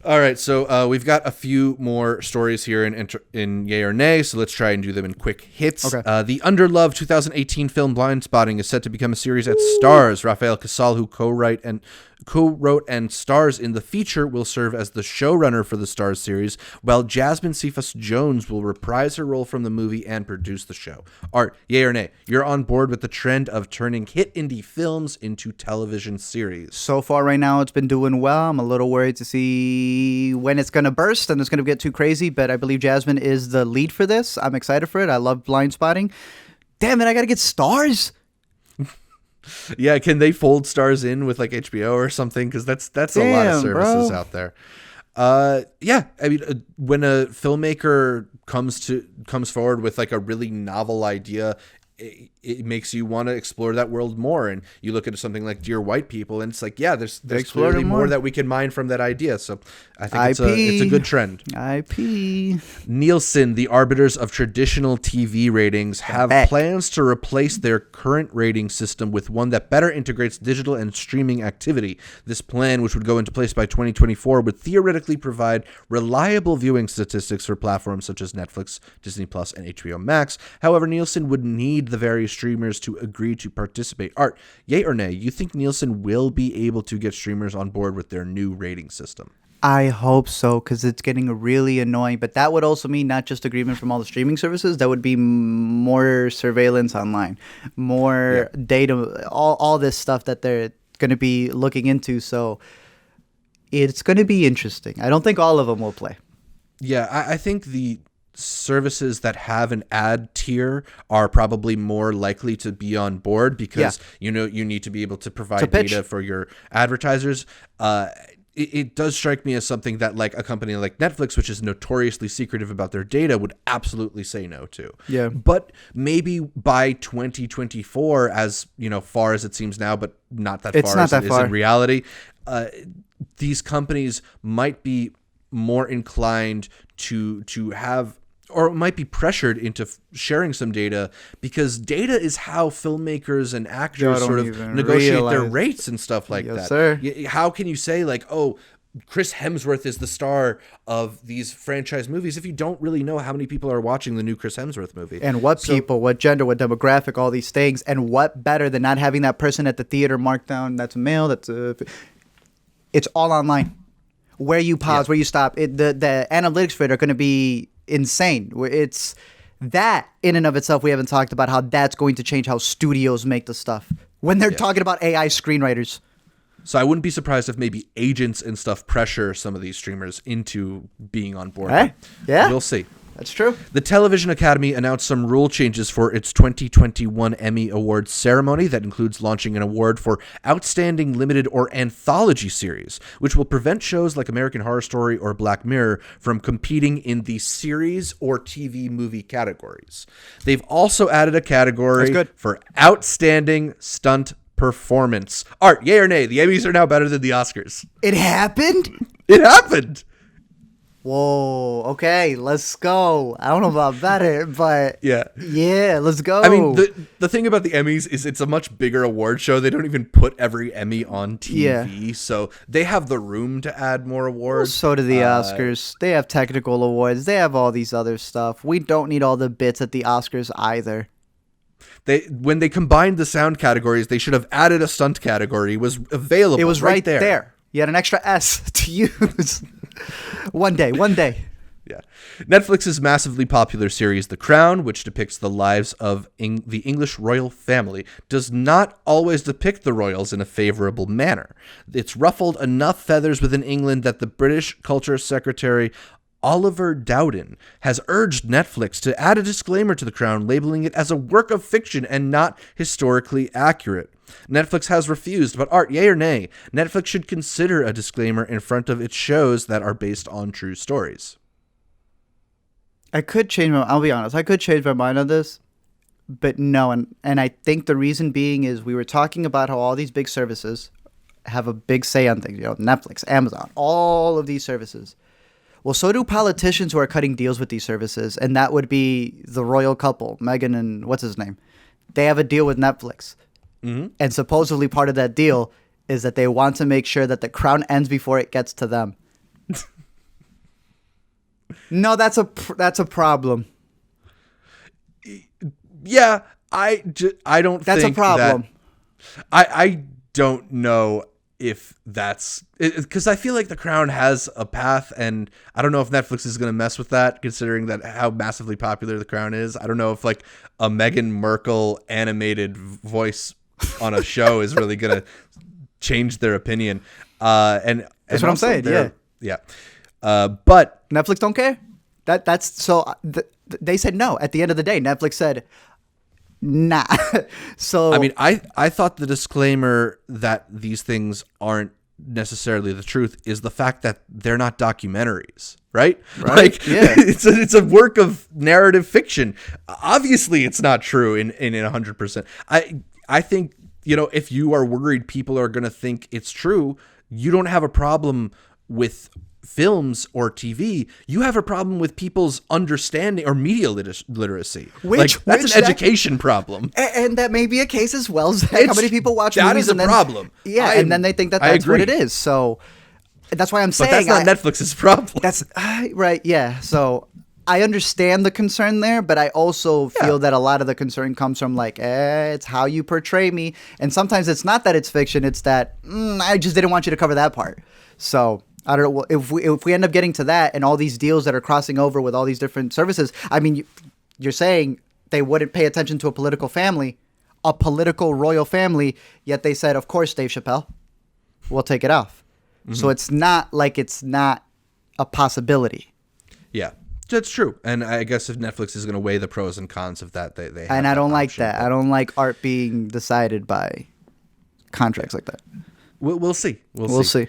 All right, so we've got a few more stories here in Yay or Nay, so let's try and do them in quick hits. Okay. The underloved 2018 film Blindspotting is set to become a series at Starz. Rafael Casal, who co-wrote and stars in the feature, will serve as the showrunner for the Starz series, while Jasmine Cephas-Jones will reprise her role from the movie and produce the show. Art, yay or nay? You're on board with the trend of turning hit indie films into television series. So far right now, it's been doing well. I'm a little worried to see when it's going to burst and it's going to get too crazy, but I believe Jasmine is the lead for this. I'm excited for it. I love Blindspotting. Damn it, I got to get Starz. Yeah, can they fold Starz in with like HBO or something? Because that's a lot of services out there. Yeah, I mean, when a filmmaker comes forward with like a really novel idea, it makes you want to explore that world more. And you look at something like Dear White People, and it's like, yeah, there's clearly more that we can mine from that idea. So I think it's a good trend. IP. Nielsen, the arbiters of traditional TV ratings, have plans to replace their current rating system with one that better integrates digital and streaming activity. This plan, which would go into place by 2024, would theoretically provide reliable viewing statistics for platforms such as Netflix, Disney Plus, and HBO Max. However, Nielsen would need the various streamers to agree to participate. Art, yay or nay, you think Nielsen will be able to get streamers on board with their new rating system? I hope so, because it's getting really annoying. But that would also mean not just agreement from all the streaming services. That would be more surveillance online, more data, all this stuff that they're going to be looking into. So it's going to be interesting. I don't think all of them will play. Yeah, I think the services that have an ad tier are probably more likely to be on board because you need to be able to provide data for your advertisers. It does strike me as something that like a company like Netflix, which is notoriously secretive about their data, would absolutely say no to. Yeah. But maybe by 2024, as far as it seems now, but not that far as it is in reality, these companies might be more inclined to have, or might be pressured into sharing some data, because data is how filmmakers and actors sort of negotiate their rates and stuff like that. Sir. How can you say like, oh, Chris Hemsworth is the star of these franchise movies if you don't really know how many people are watching the new Chris Hemsworth movie? And what people, what gender, what demographic, all these things. And what better than not having that person at the theater marked down, that's a male, it's all online. Where you pause, where you stop. The analytics for it are going to be insane. It's that in and of itself, we haven't talked about how that's going to change how studios make the stuff when they're talking about AI screenwriters. So I wouldn't be surprised if maybe agents and stuff pressure some of these streamers into being on board. Yeah. We'll see. That's true. The Television Academy announced some rule changes for its 2021 Emmy Awards ceremony that includes launching an award for Outstanding Limited or Anthology Series, which will prevent shows like American Horror Story or Black Mirror from competing in the series or TV movie categories. They've also added a category for Outstanding Stunt Performance. Art, yay or nay, the Emmys are now better than the Oscars. It happened? It happened! Whoa, okay, let's go. I don't know about better, but yeah, let's go. I mean, the thing about the Emmys is it's a much bigger award show. They don't even put every Emmy on TV, so they have the room to add more awards. So do the Oscars. They have technical awards. They have all these other stuff. We don't need all the bits at the Oscars either. When they combined the sound categories, they should have added a stunt category. It was available. It was right there. You had an extra S to use. One day. Yeah. Netflix's massively popular series, The Crown, which depicts the lives of the English royal family, does not always depict the royals in a favorable manner. It's ruffled enough feathers within England that the British Culture Secretary Oliver Dowden has urged Netflix to add a disclaimer to The Crown, labeling it as a work of fiction and not historically accurate. Netflix has refused, but Art, yay or nay, Netflix should consider a disclaimer in front of its shows that are based on true stories. I'll be honest, I could change my mind on this, but no, and I think the reason being is we were talking about how all these big services have a big say on things, Netflix, Amazon, all of these services. Well, so do politicians who are cutting deals with these services, and that would be the royal couple, Meghan and what's his name. They have a deal with Netflix. Mm-hmm. And supposedly part of that deal is that they want to make sure that The Crown ends before it gets to them. No, that's a problem. Yeah, I don't That's think a problem. I don't know if that's because I feel like The Crown has a path, and I don't know if Netflix is going to mess with that, considering that how massively popular The Crown is. I don't know if like a Meghan Markle animated voice on a show is really going to change their opinion. And That's what I'm saying. Yeah. But Netflix don't care. That's so. They said no. At the end of the day, Netflix said, nah. So I mean, I thought the disclaimer that these things aren't necessarily the truth is the fact that they're not documentaries, right? Like, yeah. it's a work of narrative fiction. Obviously, it's not true in 100%. I think, you know, if you are worried people are going to think it's true, you don't have a problem with films or TV. You have a problem with people's understanding or media literacy. That's an education problem. And that may be a case as well. Zach. How many people watch movies? That is a problem. Yeah, and then they think that's what it is. So that's why I'm saying. But that's not Netflix's problem. That's right. Yeah. So I understand the concern there, but I also feel that a lot of the concern comes from like, it's how you portray me. And sometimes it's not that it's fiction. It's that I just didn't want you to cover that part. So I don't know if we end up getting to that and all these deals that are crossing over with all these different services. I mean, you're saying they wouldn't pay attention to a political family, a political royal family, yet they said, of course, Dave Chappelle, we'll take it off. Mm-hmm. So it's not like it's not a possibility. Yeah, that's true. And I guess if Netflix is going to weigh the pros and cons of that, they have and I don't like option. that. I don't like art being decided by contracts like that. We'll see. We'll see.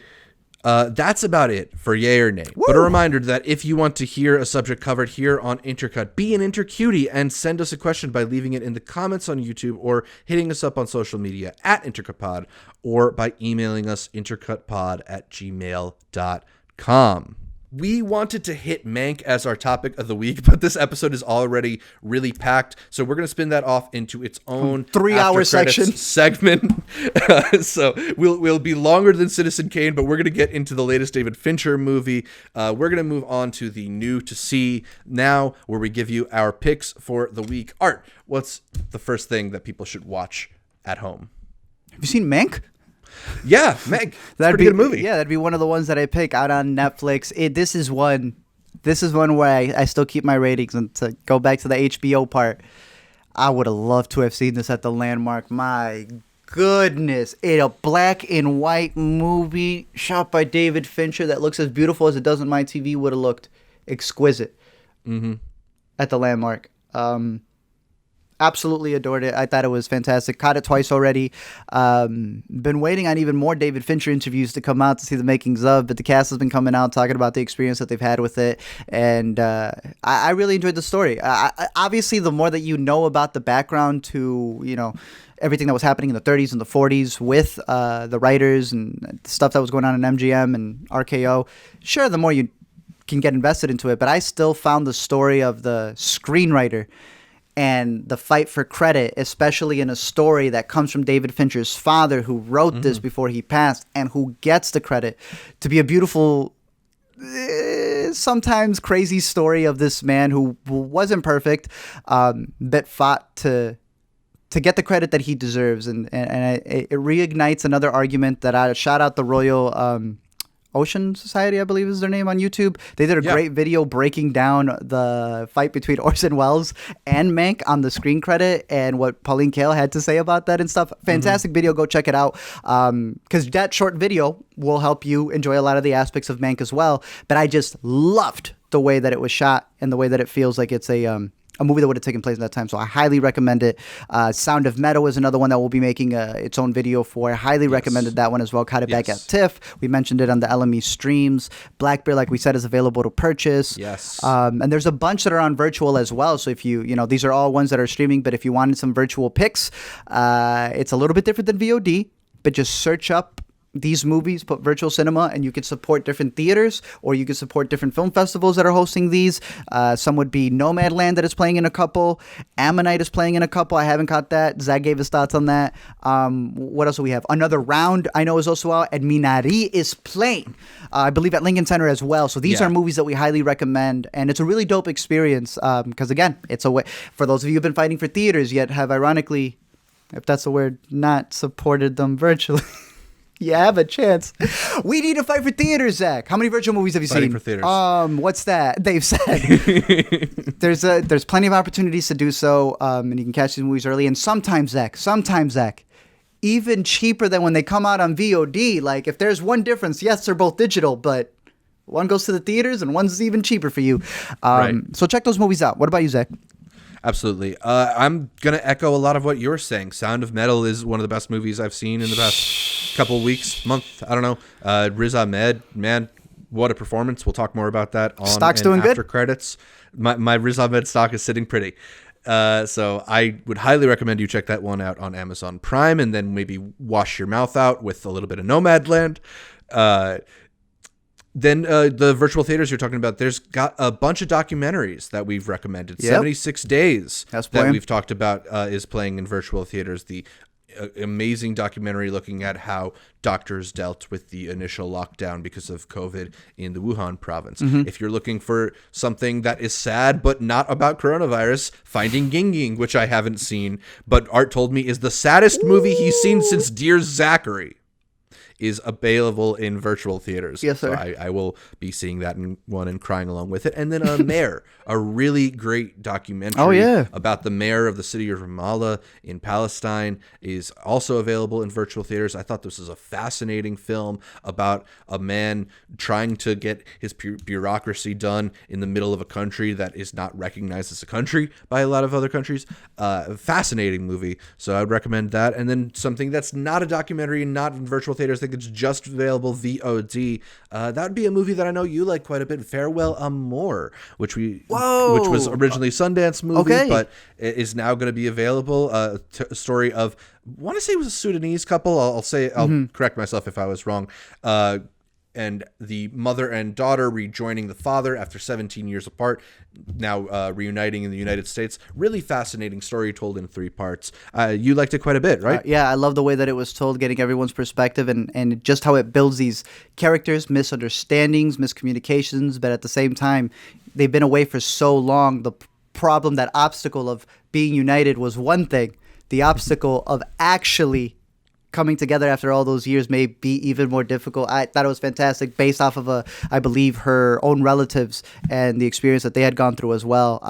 That's about it for Yay or Nay. Woo! But a reminder that if you want to hear a subject covered here on Intercut, be an intercutie and send us a question by leaving it in the comments on YouTube or hitting us up on social media at IntercutPod or by emailing us intercutpod@gmail.com. We wanted to hit Mank as our topic of the week, but this episode is already really packed, so we're going to spin that off into its own 3-hour segment. So we'll be longer than Citizen Kane, but we're going to get into the latest David Fincher movie. We're going to move on to the new to see now, where we give you our picks for the week. Art, what's the first thing that people should watch at home? Have you seen Mank? Yeah, Meg. That's a pretty good movie. Yeah, that'd be one of the ones that I pick out on Netflix. This is one where I still keep my ratings. And to go back to the HBO part, I would have loved to have seen this at the Landmark. My goodness. It's a black and white movie shot by David Fincher that looks as beautiful as it does on my TV. Would have looked exquisite at the Landmark. Absolutely adored it. I thought it was fantastic. Caught it twice already. Been waiting on even more David Fincher interviews to come out to see the makings of, but the cast has been coming out talking about the experience that they've had with it, and I really enjoyed the story. Obviously, the more that you know about the background to, you know, everything that was happening in the 30s and the 40s with the writers and stuff that was going on in MGM and RKO, sure, the more you can get invested into it, but I still found the story of the screenwriter and the fight for credit, especially in a story that comes from David Fincher's father, who wrote this before he passed and who gets the credit, to be a beautiful, sometimes crazy story of this man who wasn't perfect, but fought to get the credit that he deserves. And it reignites another argument that I shout out the Royal Ocean Society, I believe is their name, on YouTube. They did a great video breaking down the fight between Orson Welles and Mank on the screen credit and what Pauline Kael had to say about that and stuff. Fantastic video. Go check it out. Because that short video will help you enjoy a lot of the aspects of Mank as well. But I just loved the way that it was shot and the way that it feels like it's a movie that would have taken place at that time. So I highly recommend it. Sound of Meadow is another one that we'll be making its own video for. I highly recommended that one as well. Caught it back at TIFF. We mentioned it on the LME streams. Blackbear, like we said, is available to purchase. Yes. And there's a bunch that are on virtual as well. So if you know, these are all ones that are streaming, but if you wanted some virtual picks, it's a little bit different than VOD, but just search up these movies, put virtual cinema, and you could support different theaters, or you could support different film festivals that are hosting these. Some would be Nomadland that is playing in a couple. Ammonite is playing in a couple. I haven't caught that. Zach gave his thoughts on that. What else do we have? Another Round I know is also out, and Minari is playing, I believe, at Lincoln Center as well. So these are movies that we highly recommend, and it's a really dope experience because, again, it's a way for those of you who've been fighting for theaters yet have ironically, if that's a word, not supported them virtually. You have a chance. We need to fight for theaters, Zach. How many virtual movies have you Fighting seen? For theaters. What's that? They've said there's plenty of opportunities to do so, and you can catch these movies early. And sometimes, Zach, even cheaper than when they come out on VOD. Like, if there's one difference, yes, they're both digital, but one goes to the theaters and one's even cheaper for you. Right. So check those movies out. What about you, Zach? Absolutely. I'm going to echo a lot of what you're saying. Sound of Metal is one of the best movies I've seen in the past couple weeks, month. I don't know. Riz Ahmed, man, what a performance. We'll talk more about that on Stock's and doing after good? credits. My Riz Ahmed stock is sitting pretty. So I would highly recommend you check that one out on Amazon Prime and then maybe wash your mouth out with a little bit of Nomadland. Then the virtual theaters you're talking about, there's got a bunch of documentaries that we've recommended. Yep. 76 Days That's that playing. we've talked about is playing in virtual theaters. The amazing documentary looking at how doctors dealt with the initial lockdown because of COVID in the Wuhan province. If you're looking for something that is sad but not about coronavirus, Finding Ging, which I haven't seen, but Art told me is the saddest movie he's seen since Dear Zachary, is available in virtual theaters. Yes, sir. So I will be seeing that one and crying along with it. And then Mayor, a really great documentary about the mayor of the city of Ramallah in Palestine, is also available in virtual theaters. I thought this was a fascinating film about a man trying to get his bureaucracy done in the middle of a country that is not recognized as a country by a lot of other countries. Fascinating movie. So I'd recommend that. And then something that's not a documentary and not in virtual theaters, I think it's just available VOD. That would be a movie that I know you like quite a bit, Farewell Amor, which was originally Sundance movie, but it is now going to be available. A story of, I want to say it was a Sudanese couple. I'll correct myself if I was wrong. And the mother and daughter rejoining the father after 17 years apart, now reuniting in the United States. Really fascinating story told in 3 parts. You liked it quite a bit, right? Yeah, I love the way that it was told, getting everyone's perspective and just how it builds these characters, misunderstandings, miscommunications, but at the same time, they've been away for so long. The problem, that obstacle of being united was one thing. The obstacle of actually coming together after all those years may be even more difficult. I thought it was fantastic, based off of I believe her own relatives and the experience that they had gone through as well.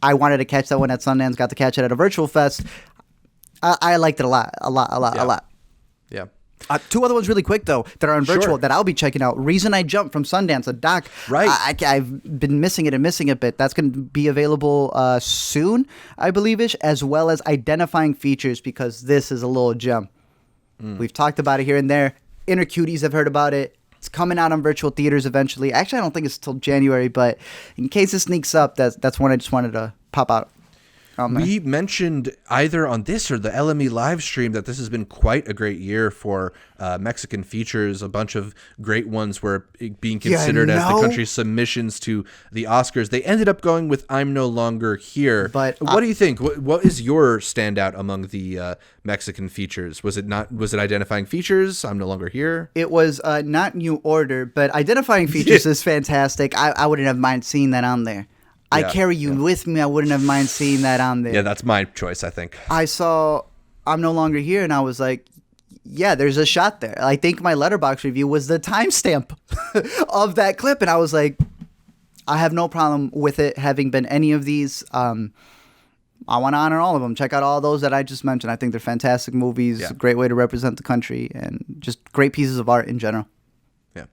I wanted to catch that one at Sundance, got to catch it at a virtual fest. I liked it a lot. Yeah. 2 other ones really quick, though, that are on virtual that I'll be checking out. Reason I Jumped from Sundance, a doc. Right. I've been missing it a bit. That's going to be available soon, I believe-ish, as well as Identifying Features, because this is a little gem. We've talked about it here and there. Intercuties have heard about it. It's coming out on virtual theaters eventually. Actually, I don't think it's till January, but in case it sneaks up, that's one I just wanted to pop out. We mentioned either on this or the LME live stream that this has been quite a great year for Mexican features. A bunch of great ones were being considered as the country's submissions to the Oscars. They ended up going with I'm No Longer Here. But what do you think? What is your standout among the Mexican features? Was it Identifying Features? I'm No Longer Here? It was not New Order, but Identifying Features is fantastic. I wouldn't have mind seeing that on there. I Carry You With Me. I wouldn't have mind seeing that on there. Yeah, that's my choice, I think. I saw I'm No Longer Here, and I was like, yeah, there's a shot there. I think my Letterboxd review was the timestamp of that clip, and I was like, I have no problem with it having been any of these. I want to honor all of them. Check out all those that I just mentioned. I think they're fantastic movies, a great way to represent the country, and just great pieces of art in general. Yeah.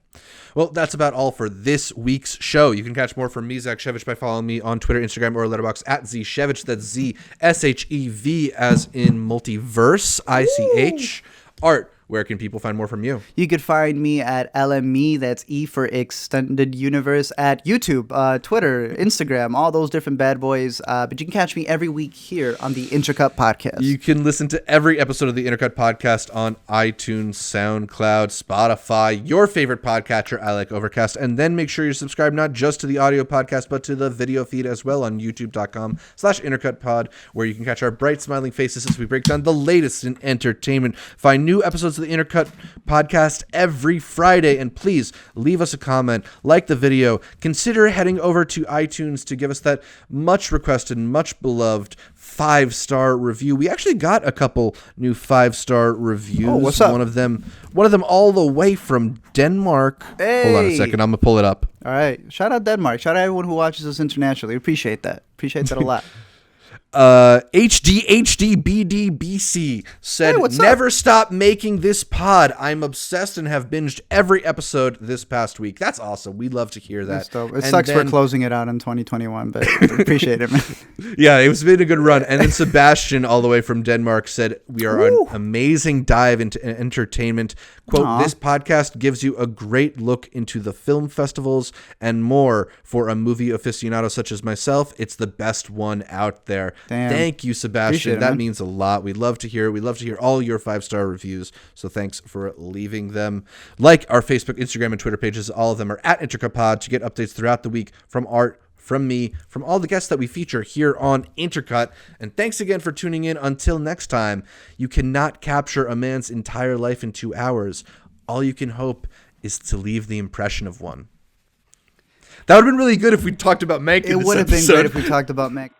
Well, that's about all for this week's show. You can catch more from me, Zach Shevich, by following me on Twitter, Instagram, or Letterboxd at ZShevich. That's ZSHEV as in Multiverse, ICH. Art, where can people find more from you? You could find me at LME, that's E for Extended Universe, at YouTube, Twitter, Instagram, all those different bad boys. But you can catch me every week here on the Intercut podcast. You can listen to every episode of the Intercut podcast on iTunes, SoundCloud, Spotify, your favorite podcatcher. I like Overcast. And then make sure you're subscribed not just to the audio podcast, but to the video feed as well on youtube.com/intercutpod, where you can catch our bright smiling faces as we break down the latest in entertainment. Find new episodes of the Intercut podcast every Friday, and please leave us a comment, like the video, consider heading over to iTunes to give us that much requested, much beloved 5-star review. We actually got a couple new 5-star reviews. Oh, what's up? One of them all the way from Denmark. Hey. Hold on a second, I'm gonna pull it up. All right. Shout out Denmark. Shout out everyone who watches us internationally. Appreciate that. Appreciate that a lot. HDHDBDBC said, Hey, what's never up? stop making this pod. I'm obsessed and have binged every episode this past week. That's awesome. We love to hear that. That's dope. It And sucks then- for closing it out in 2021, but appreciate it, man. Yeah, it's been a good run. And then Sebastian, all the way from Denmark, said, we are Woo. an amazing dive into entertainment. Quote, Aw. this podcast gives you a great look into the film festivals and more for a movie aficionado such as myself. It's the best one out there. Damn. Thank you, Sebastian. Appreciate it, That man. means a lot. We love to hear it. We love to hear all your 5-star reviews. So thanks for leaving them. Like our Facebook, Instagram, and Twitter pages. All of them are at IntercutPod to get updates throughout the week from Art, from me, from all the guests that we feature here on Intercut. And thanks again for tuning in. Until next time, you cannot capture a man's entire life in 2 hours. All you can hope is to leave the impression of one. That would have been really good if we talked about Mank in It this would have been episode. great if we talked about Mac.